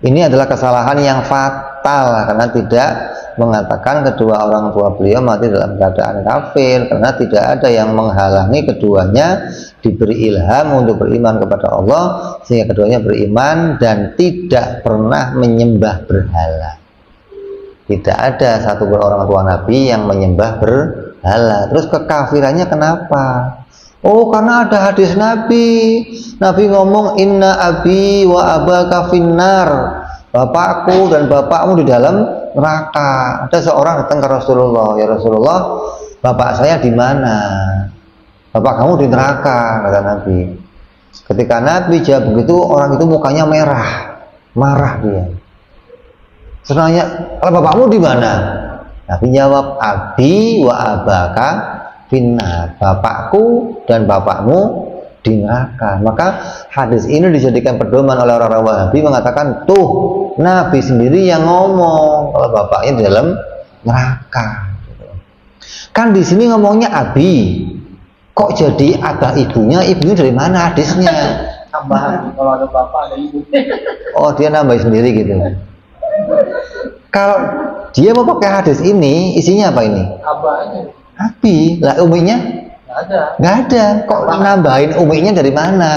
Ini adalah kesalahan yang fatal karena tidak mengatakan kedua orang tua beliau mati dalam keadaan kafir, karena tidak ada yang menghalangi keduanya diberi ilham untuk beriman kepada Allah sehingga keduanya beriman dan tidak pernah menyembah berhala. Tidak ada satu orang tua Nabi yang menyembah berhala. Terus kekafirannya kenapa? Oh, karena ada hadis Nabi. Nabi ngomong inna abi wa abaka finnar. Bapakku dan bapakmu di dalam neraka. Ada seorang datang ke Rasulullah, ya Rasulullah, bapak saya di mana? Bapak kamu di neraka, kata Nabi. Ketika Nabi jawab begitu, orang itu mukanya merah, marah dia. Terus nanya, kalau bapakmu di mana? Nabi jawab, abi wa abaka finnar. Bapakku dan bapakmu di neraka. Maka hadis ini dijadikan pedoman oleh orang-orang Wahabi, mengatakan tuh Nabi sendiri yang ngomong kalau bapaknya di dalam neraka. Kan di sini ngomongnya abi, Kok jadi ada ibunya dari mana hadisnya? Tambahan, kalau ada bapak ada ibu. Oh, dia nambahin sendiri gitu. Kalau dia mau pakai hadis ini, isinya apa ini? Abahnya. Abi. Lah uminya? Nggak ada. Nggak ada. Kok nambahin uminya dari mana?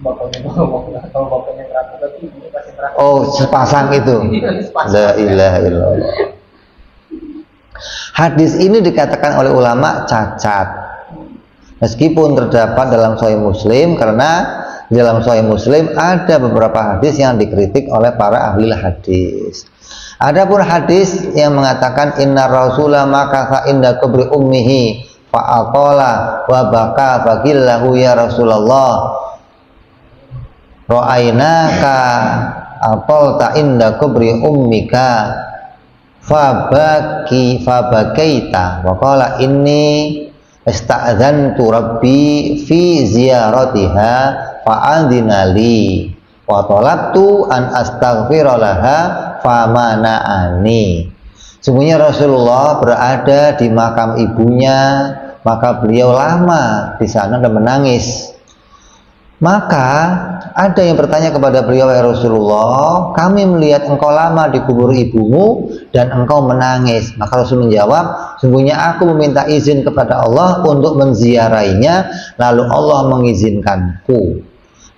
Bapaknya kalau bapaknya terakhir tapi ibunya pasti terakhir. Oh, sepasang itu. La ilaha illallah. Hadis ini dikatakan oleh ulama cacat. Meskipun terdapat dalam Sahih Muslim, karena di dalam Sahih Muslim ada beberapa hadis yang dikritik oleh para ahli hadis. Adapun hadis yang mengatakan inna rasula makatha inda kubri ummihi fa'aqala wa baka faqillahu ya Rasulullah ra'ainaka aqalta inda kubri ummika fabakaita wa qala inni ista'dzantu rabbi fi ziyaratiha fa'adhina li wa talabtu an astaghfira laha famana'ani. Sungguhnya Rasulullah berada di makam ibunya, maka beliau lama di sana dan menangis. Maka ada yang bertanya kepada beliau, ya Rasulullah, kami melihat engkau lama di kubur ibumu dan engkau menangis. Maka Rasul menjawab, sungguhnya aku meminta izin kepada Allah untuk menziarainya, lalu Allah mengizinkanku.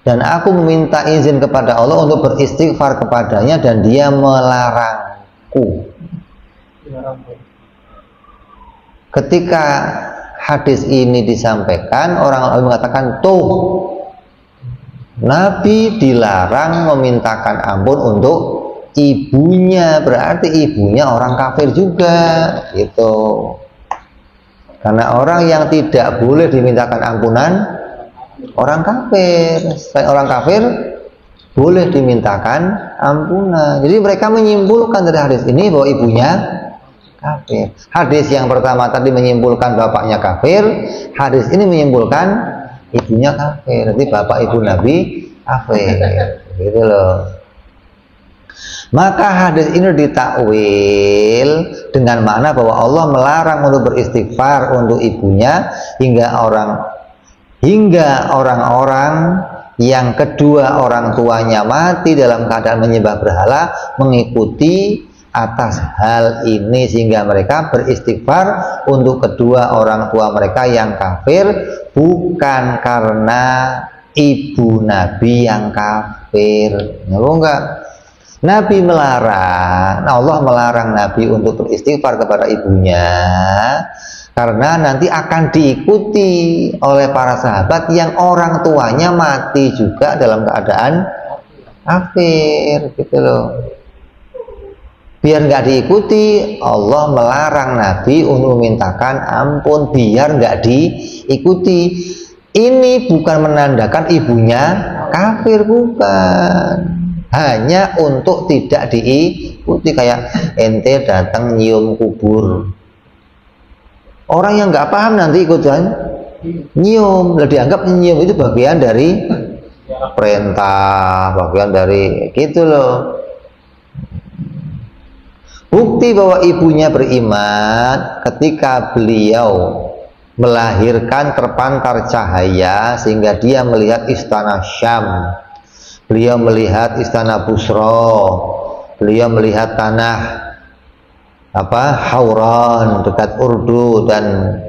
Dan aku meminta izin kepada Allah untuk beristighfar kepadanya dan dia melarangku. Ketika hadis ini disampaikan, orang mengatakan, tuh, Nabi dilarang memintakan ampun untuk ibunya, berarti ibunya orang kafir juga, gitu. Karena orang yang tidak boleh dimintakan ampunan orang kafir. Selain orang kafir boleh dimintakan ampunan. Jadi mereka menyimpulkan dari hadis ini bahwa ibunya kafir. Hadis yang pertama tadi menyimpulkan bapaknya kafir, hadis ini menyimpulkan ibunya kafir. Jadi bapak ibu Nabi kafir, gitu loh. Maka hadis ini ditakwil dengan makna bahwa Allah melarang untuk beristighfar untuk ibunya hingga orang-orang yang kedua orang tuanya mati dalam keadaan menyembah berhala mengikuti atas hal ini, sehingga mereka beristighfar untuk kedua orang tua mereka yang kafir, bukan karena ibu Nabi yang kafir. Nyambung enggak? Nabi melarang, Allah melarang Nabi untuk beristighfar kepada ibunya karena nanti akan diikuti oleh para sahabat yang orang tuanya mati juga dalam keadaan kafir, gitu loh. Biar nggak diikuti, Allah melarang Nabi untuk memintakan ampun biar nggak diikuti. Ini bukan menandakan ibunya kafir, bukan. Hanya untuk tidak diikuti. Kayak ente datang nyium kubur, orang yang nggak paham nanti ikutan nyium, lah dianggap nyium itu bagian dari perintah, bagian dari gitu loh. Bukti bahwa ibunya beriman ketika beliau melahirkan terpantar cahaya sehingga dia melihat istana Syam, beliau melihat istana Busra, beliau melihat tanah Hauran dekat Urdu, dan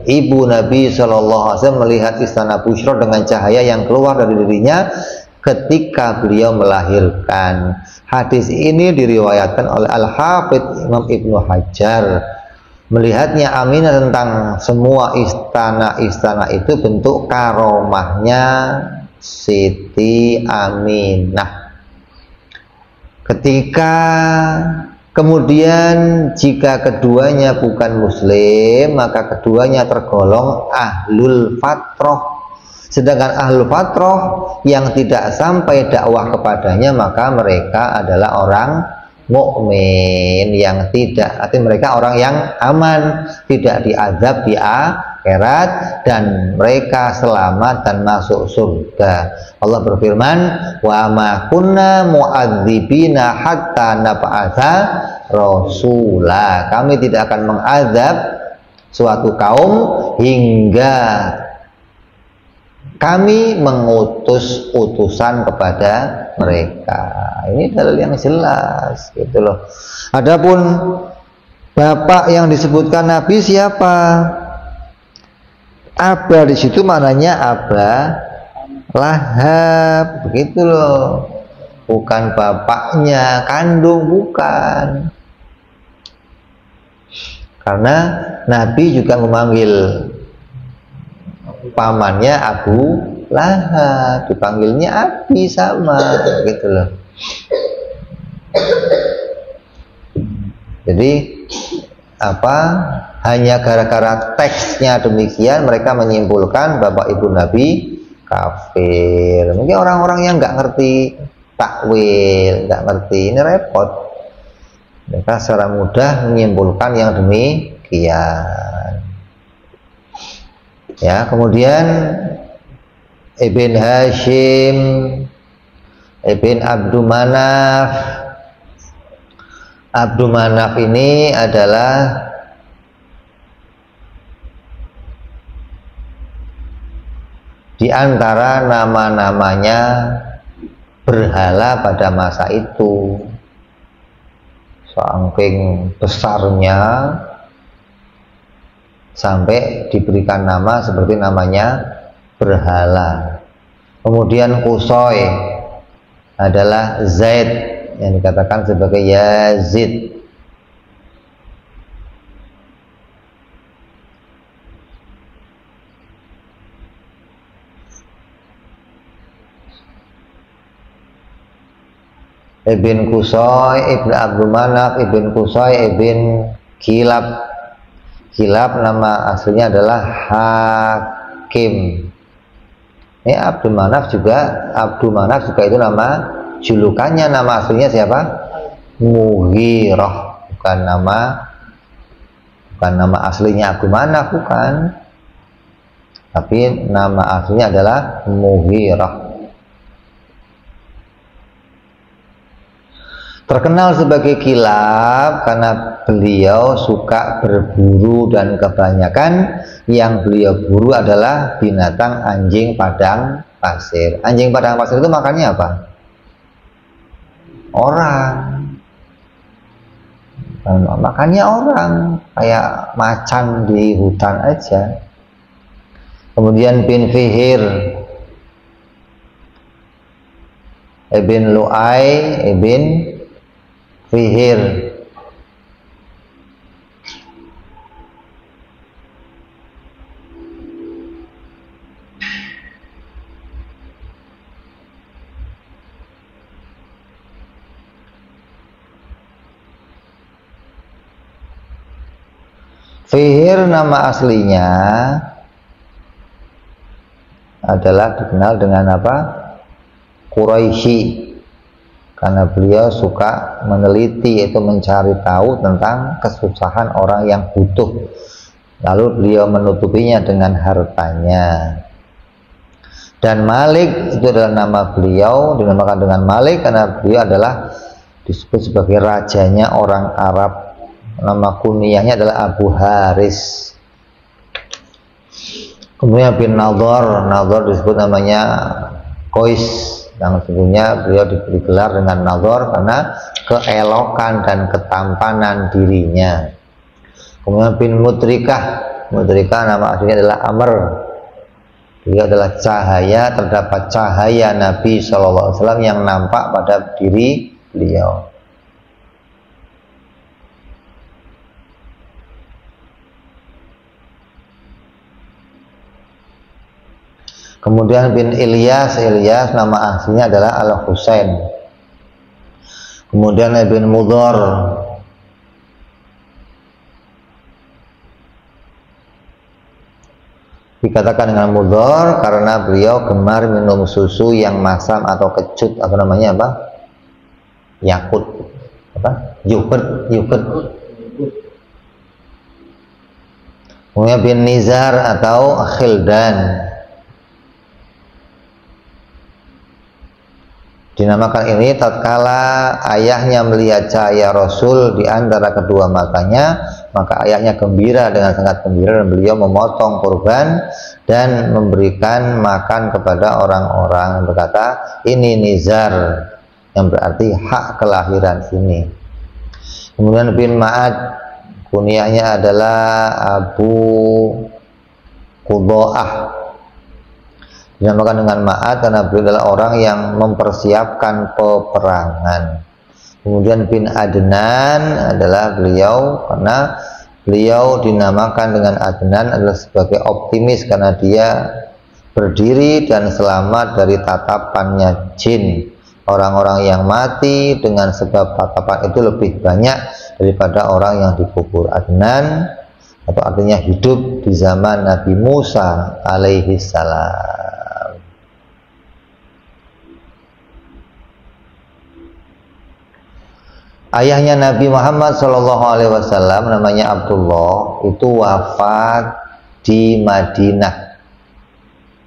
ibu Nabi SAW melihat istana Busra dengan cahaya yang keluar dari dirinya ketika beliau melahirkan. Hadis ini diriwayatkan oleh Al-Hafidh Imam Ibnu Hajar. Melihatnya Aminah tentang semua istana-istana itu bentuk karomahnya Siti Aminah. Ketika kemudian jika keduanya bukan muslim, maka keduanya tergolong ahlul fatrah. Sedangkan ahlul fatrah yang tidak sampai dakwah kepadanya, maka mereka adalah orang mukmin yang tidak, artinya mereka orang yang aman, tidak diazab di akhirat, dan mereka selamat dan masuk surga. Allah berfirman, wa ma kunna mu'adzibina hatta nab'atsa rasula. Kami tidak akan mengazab suatu kaum hingga kami mengutus utusan kepada mereka. Ini dalil yang jelas gitu loh. Adapun bapak yang disebutkan Nabi siapa? Aba di situ maknanya Aba Lahab, begitu loh. Bukan bapaknya kandung, bukan. Karena Nabi juga memanggil pamannya Abu Lahab, dipanggilnya Abi sama, gitu loh. Jadi hanya gara-gara teksnya demikian mereka menyimpulkan bapak ibu Nabi kafir. Mungkin orang-orang yang nggak ngerti takwil, nggak ngerti, ini repot. Mereka secara mudah menyimpulkan yang demikian. Ya, kemudian Ibn Hashim, Ibn Abdul Manaf. Abdul Manaf ini adalah di antara nama-namanya berhala pada masa itu. Saking besarnya sampai diberikan nama seperti namanya berhala. Kemudian Qusay adalah Zaid yang dikatakan sebagai Yazid. Ibn Qusay, Ibn Abdul Manaf, Ibn Qusay, Ibn Kilab. Kilab nama aslinya adalah Hakim. Ini Abdul Manaf juga itu nama julukannya. Nama aslinya siapa? Mughirah, bukan nama aslinya Abdul Manaf, bukan. Tapi nama aslinya adalah Mughirah. Terkenal sebagai Kilab karena beliau suka berburu dan kebanyakan yang beliau buru adalah binatang anjing padang pasir. Anjing padang pasir itu makannya apa? Orang. Makannya orang, kayak macan di hutan aja. Kemudian bin Fihir, Ibn Lu'ay, Ibn Fihir. Fihir nama aslinya adalah dikenal dengan apa? Quraisy. Karena beliau suka meneliti, yaitu mencari tahu tentang kesusahan orang yang butuh, lalu beliau menutupinya dengan hartanya. Dan Malik itu adalah nama beliau, dinamakan dengan Malik karena beliau adalah disebut sebagai rajanya orang Arab. Nama kunyahnya adalah Abu Haris. Kemudian bin Nadhar disebut namanya Qais. Yang sebelumnya beliau diberi gelar dengan Nadhar karena keelokan dan ketampanan dirinya. Kemudian bin Mudrikah nama aslinya adalah Amr. Beliau adalah cahaya, terdapat cahaya Nabi SAW yang nampak pada diri beliau. Kemudian bin Ilyas nama aslinya adalah Al-Husain. Kemudian bin Mudhar, dikatakan dengan Mudhar karena beliau gemar minum susu yang masam atau kecut, atau namanya apa? Yakut, yogurt. Kemudian bin Nizar atau Khildan. Dinamakan ini tatkala ayahnya melihat cahaya Rasul di antara kedua matanya, maka ayahnya gembira dengan sangat gembira, dan beliau memotong kurban dan memberikan makan kepada orang-orang, berkata ini nizar, yang berarti hak kelahiran ini. Kemudian bin Ma'ad, kunyahnya adalah Abu Qudoah, dinamakan dengan Ma'ad karena beliau adalah orang yang mempersiapkan peperangan. Kemudian bin Adnan adalah beliau, karena beliau dinamakan dengan Adnan adalah sebagai optimis karena dia berdiri dan selamat dari tatapannya jin. Orang-orang yang mati dengan sebab tatapan itu lebih banyak daripada orang yang dikubur. Adnan atau artinya hidup di zaman Nabi Musa alaihi salam. Ayahnya Nabi Muhammad Shallallahu Alaihi Wasallam namanya Abdullah, itu wafat di Madinah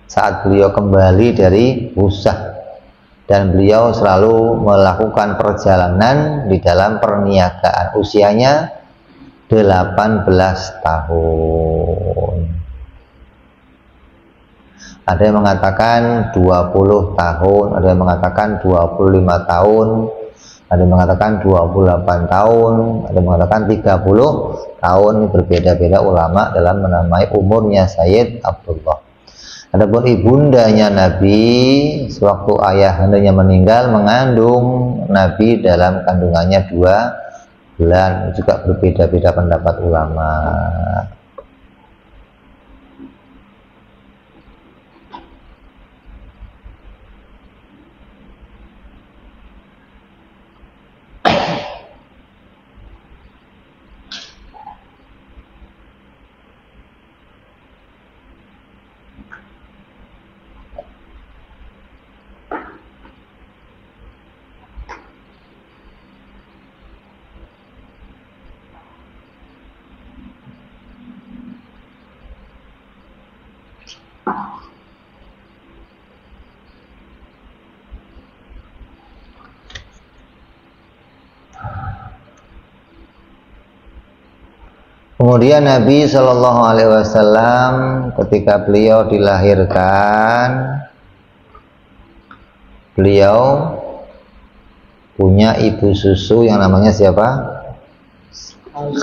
saat beliau kembali dari Husah, dan beliau selalu melakukan perjalanan di dalam perniagaan. Usianya 18 tahun. Ada yang mengatakan 20 tahun, ada yang mengatakan 25 tahun, ada yang mengatakan 28 tahun, ada yang mengatakan 30 tahun. Ini berbeda-beda ulama dalam menamai umurnya Sayyid Abdullah. Adapun ibundanya Nabi sewaktu ayahandanya meninggal mengandung Nabi dalam kandungannya 2 bulan. Juga berbeda-beda pendapat ulama. Kemudian Nabi Shallallahu Alaihi Wasallam ketika beliau dilahirkan, beliau punya ibu susu yang namanya siapa?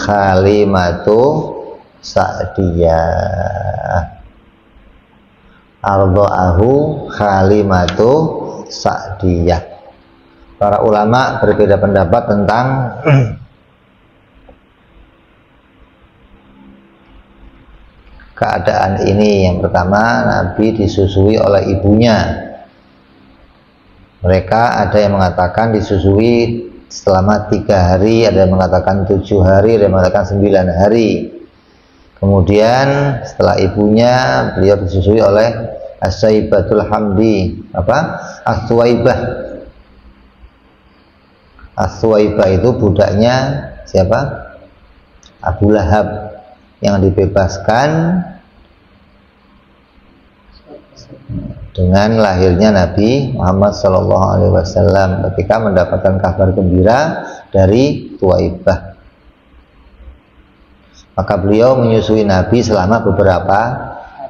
Halimatu Sa'diyah. Ardha'ahu Halimatu Sa'diyah. Para ulama berbeda pendapat tentang keadaan ini. Yang pertama, Nabi disusui oleh ibunya. Mereka ada yang mengatakan disusui selama 3 hari, ada yang mengatakan 7 hari, ada yang mengatakan 9 hari. Kemudian setelah ibunya, beliau disusui oleh As-Saibatul Hamdi, As-Suwaibah. As-Suwaibah itu budaknya siapa? Abu Lahab, yang dibebaskan dengan lahirnya Nabi Muhammad SAW ketika mendapatkan kabar gembira dari Tuwaibah. Maka beliau menyusui Nabi selama beberapa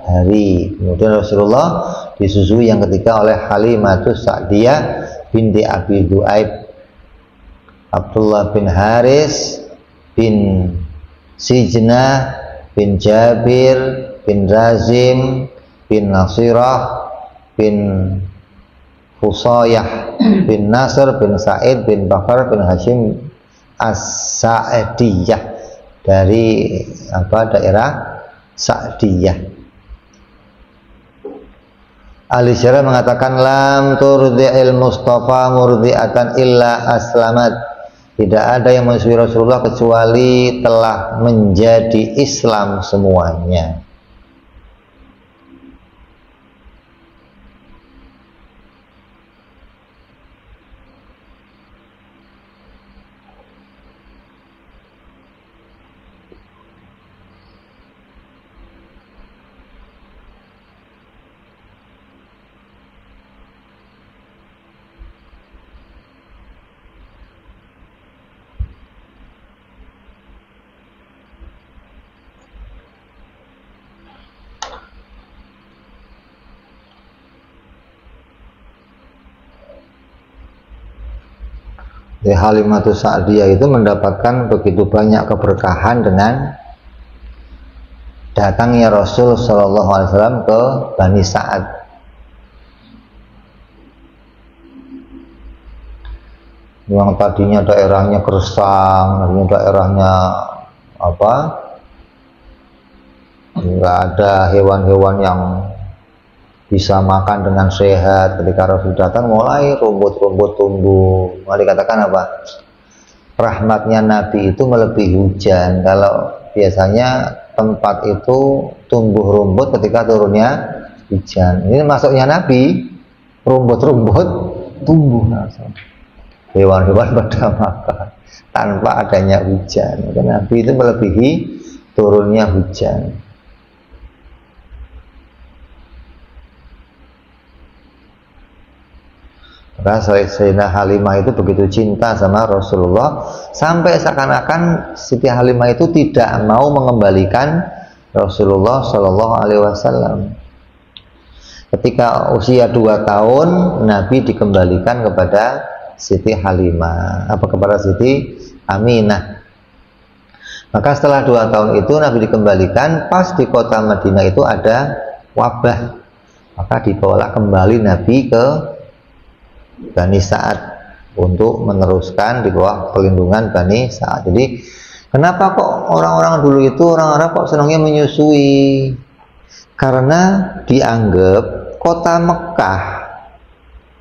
hari. Kemudian Rasulullah disusui yang ketiga oleh Halimatus Sa'diyah binti Abi Du'aib, Abdullah bin Haris bin Sijnah bin Jabir bin Razim bin Nasirah bin Husayah bin Nasr bin Sa'id bin Bakar bin Hashim As-Sa'diyah, dari daerah Sa'diyah. Ahli syarah mengatakan lam turdi'il Mustafa murdi'atan illa aslamat. Tidak ada yang menyusui Rasulullah kecuali telah menjadi Islam semuanya. Halimatus Sa'diyah itu mendapatkan begitu banyak keberkahan dengan datangnya Rasul Shallallahu Alaihi Wasallam ke Bani Sa'ad. Yang tadinya daerahnya gersang, daerahnya apa? Nggak ada hewan-hewan yang bisa makan dengan sehat. Ketika Rasul datang, mulai rumput-rumput tumbuh. Mulai dikatakan apa? Rahmatnya Nabi itu melebihi hujan. Kalau biasanya tempat itu tumbuh rumput ketika turunnya hujan. Ini masuknya Nabi, rumput-rumput tumbuh langsung. Hewan-hewan pada makan tanpa adanya hujan. Karena Nabi itu melebihi turunnya hujan. Maka Sayyidah Halimah itu begitu cinta sama Rasulullah sampai seakan-akan Siti Halimah itu tidak mau mengembalikan Rasulullah Shallallahu Alaihi Wasallam. Ketika usia 2 tahun, Nabi dikembalikan kepada Siti Halimah, kepada Siti Aminah. Maka setelah 2 tahun itu Nabi dikembalikan, pas di kota Madinah itu ada wabah. Maka dibawalah kembali Nabi ke Bani Sa'ad untuk meneruskan di bawah perlindungan Bani Sa'ad. Jadi kenapa kok orang-orang dulu itu orang Arab kok senangnya menyusui? Karena dianggap kota Mekah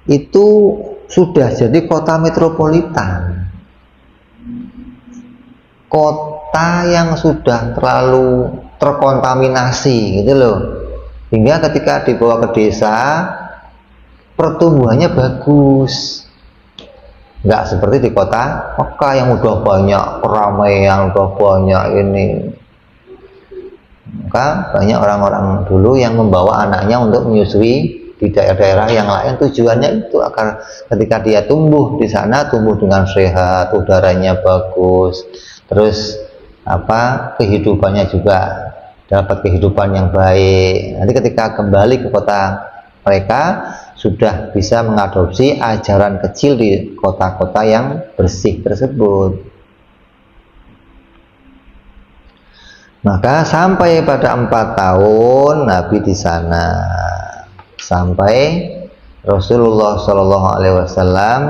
itu sudah jadi kota metropolitan, kota yang sudah terlalu terkontaminasi gitu loh, hingga ketika dibawa ke desa pertumbuhannya bagus, nggak seperti di kota Mekah yang udah banyak keramaian, udah banyak ini. Maka banyak orang-orang dulu yang membawa anaknya untuk menyusui di daerah-daerah yang lain, tujuannya itu agar ketika dia tumbuh di sana tumbuh dengan sehat, udaranya bagus, terus kehidupannya juga dapat kehidupan yang baik. Nanti ketika kembali ke kota mereka sudah bisa mengadopsi ajaran kecil di kota-kota yang bersih tersebut. Maka sampai pada 4 tahun Nabi di sana, sampai Rasulullah Shallallahu Alaihi Wasallam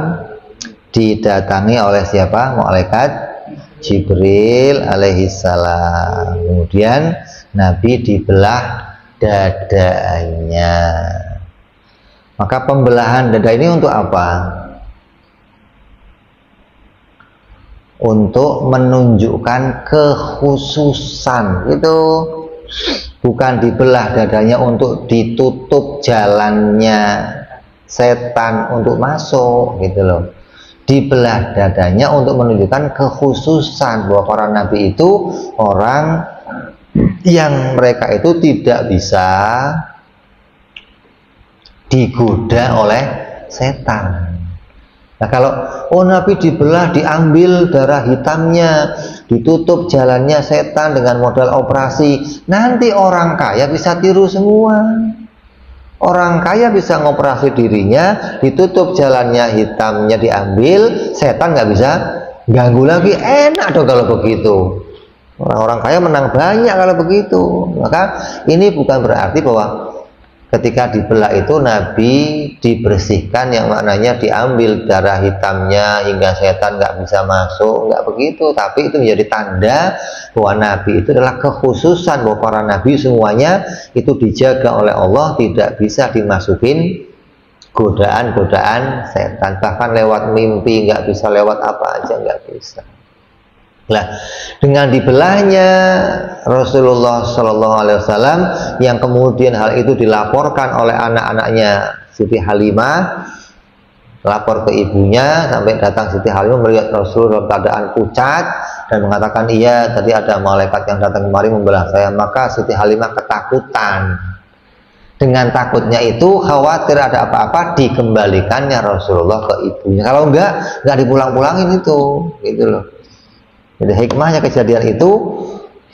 didatangi oleh siapa? Malaikat Jibril alaihissalam. Kemudian Nabi dibelah dadanya. Maka pembelahan dada ini untuk apa? Untuk menunjukkan kekhususan. Itu bukan dibelah dadanya untuk ditutup jalannya setan untuk masuk gitu loh. Dibelah dadanya untuk menunjukkan kekhususan bahwa para nabi itu orang yang mereka itu tidak bisa digoda oleh setan. Nah kalau nabi dibelah, diambil darah hitamnya, ditutup jalannya setan dengan modal operasi, nanti orang kaya bisa tiru semua. Orang kaya bisa ngoperasi dirinya, ditutup jalannya hitamnya, diambil, setan nggak bisa ganggu lagi. Enak dong kalau begitu. Orang-orang kaya menang banyak kalau begitu. Maka ini bukan berarti bahwa ketika dibelah itu Nabi dibersihkan, yang maknanya diambil darah hitamnya hingga setan nggak bisa masuk, nggak begitu. Tapi itu menjadi tanda bahwa Nabi itu adalah kekhususan, bahwa para Nabi semuanya itu dijaga oleh Allah, tidak bisa dimasukin godaan-godaan setan, bahkan lewat mimpi nggak bisa, lewat apa aja nggak bisa. Nah, dengan dibelahnya Rasulullah Shallallahu Alaihi Wasallam, yang kemudian hal itu dilaporkan oleh anak-anaknya Siti Halimah, lapor ke ibunya, sampai datang Siti Halimah melihat Rasul dalam keadaan pucat dan mengatakan, iya tadi ada malaikat yang datang kemari membelah saya. Maka Siti Halimah ketakutan. Dengan takutnya itu khawatir ada apa-apa, dikembalikannya Rasulullah ke ibunya. Kalau enggak dipulang-pulangin itu, gitu loh. Jadi hikmahnya kejadian itu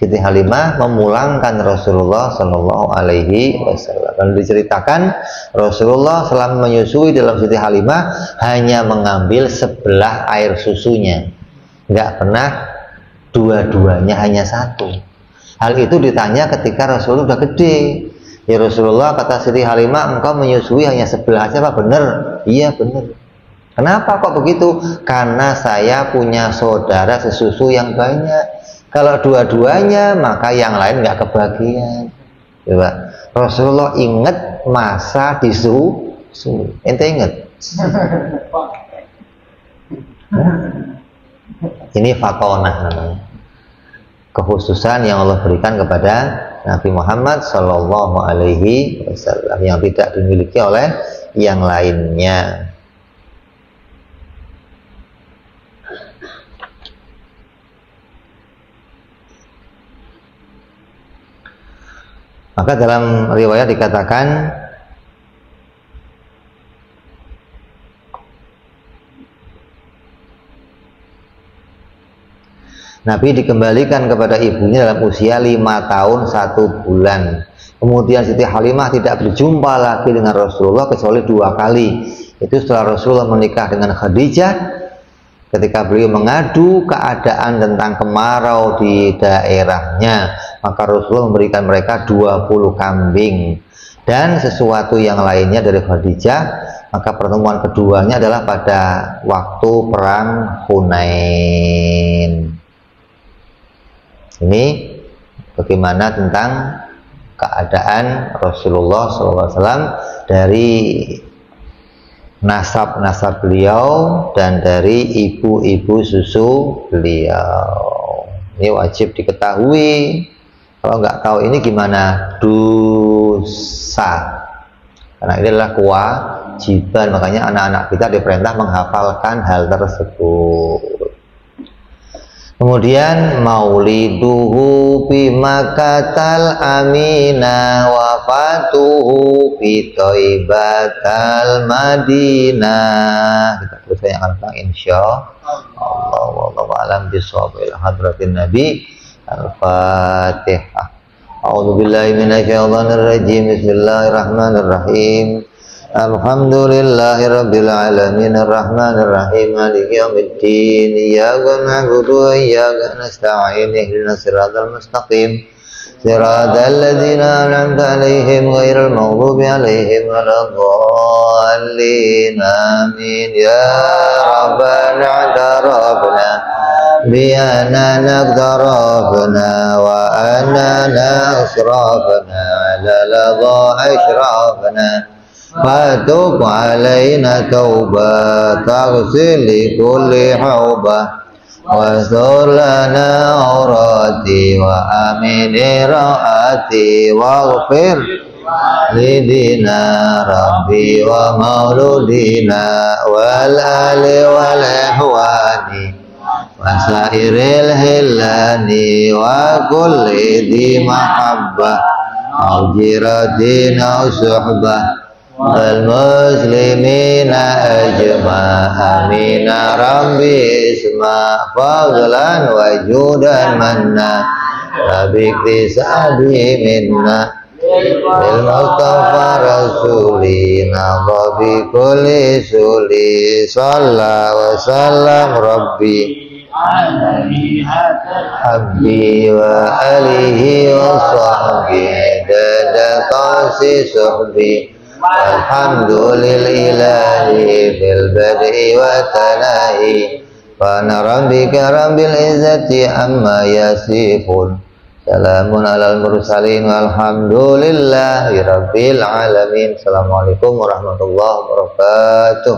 Siti Halimah memulangkan Rasulullah Shallallahu Alaihi Wasallam. Dan diceritakan Rasulullah selama menyusui dalam Siti Halimah hanya mengambil sebelah air susunya, nggak pernah dua-duanya, hanya satu. Hal itu ditanya ketika Rasulullah sudah gede. Ya Rasulullah, kata Siti Halimah, engkau menyusui hanya sebelah aja, apa benar? Iya benar. Kenapa kok begitu? Karena saya punya saudara sesusu yang banyak. Kalau dua-duanya, maka yang lain nggak kebagian. Coba. Rasulullah ingat masa disusui. Ente ingat? Ini fatonah namanya. Kekhususan yang Allah berikan kepada Nabi Muhammad Sallallahu Alaihi Wasallam yang tidak dimiliki oleh yang lainnya. Maka dalam riwayat dikatakan Nabi dikembalikan kepada ibunya dalam usia 5 tahun 1 bulan. Kemudian Siti Halimah tidak berjumpa lagi dengan Rasulullah kecuali 2 kali. Itu setelah Rasulullah menikah dengan Khadijah, ketika beliau mengadu keadaan tentang kemarau di daerahnya, maka Rasulullah memberikan mereka 20 kambing dan sesuatu yang lainnya dari Khadijah. Maka pertemuan keduanya adalah pada waktu perang Hunain. Ini bagaimana tentang keadaan Rasulullah SAW dari nasab-nasab beliau dan dari ibu-ibu susu beliau. Ini wajib diketahui. Kalau nggak tahu ini gimana? Dosa. Karena ini adalah kewajiban. Makanya anak-anak kita diperintah menghafalkan hal tersebut. Kemudian mauliduhu bi Makkatal Aminah, wafatuhu bi Thaibatal Madinah. Kita terus akan tentang insyaallah. Wallahu a'lam bishawab. Hadratin Nabi. Al-Fatihah. A'udzu billahi minasyaitonir rajim. Bismillahirrahmanirrahim. Alhamdulillahi rabbil alamin arrahmanir rahim maliki yaumiddin iyyaka na'budu wa iyyaka nasta'in ihdinas siratal mustaqim siratal ladzina an'amta 'alaihim ghairil maghdubi 'alaihim waladdallin amin ya rabbana tarabna bi anna tarabna wa anna asrafna 'ala ladha ashrafna Fatub alaina tauba taghsil li kulli hauba wastur lana aurati wa amin raati waghfir lidina rabbi wa mauludina wal ali wal ihwani wasairil hillani wa kulli di mahabbah au jiratin au suhbah al-muslimina ajma' amina rabbi isma' fadlan wa judan manna rabbi sabi minna bil mustafa rasulina rabbi kulli suli salla wa sallam rabbi habbi wa alihi wa sahbihi dada qasi suhbi alhamdulillahi fil bad'i wa tanahi wa rabbika rabbil izzati amma yasifun salamun alal mursalin walhamdulillahi rabbil alamin. Assalamualaikum warahmatullahi wabarakatuh.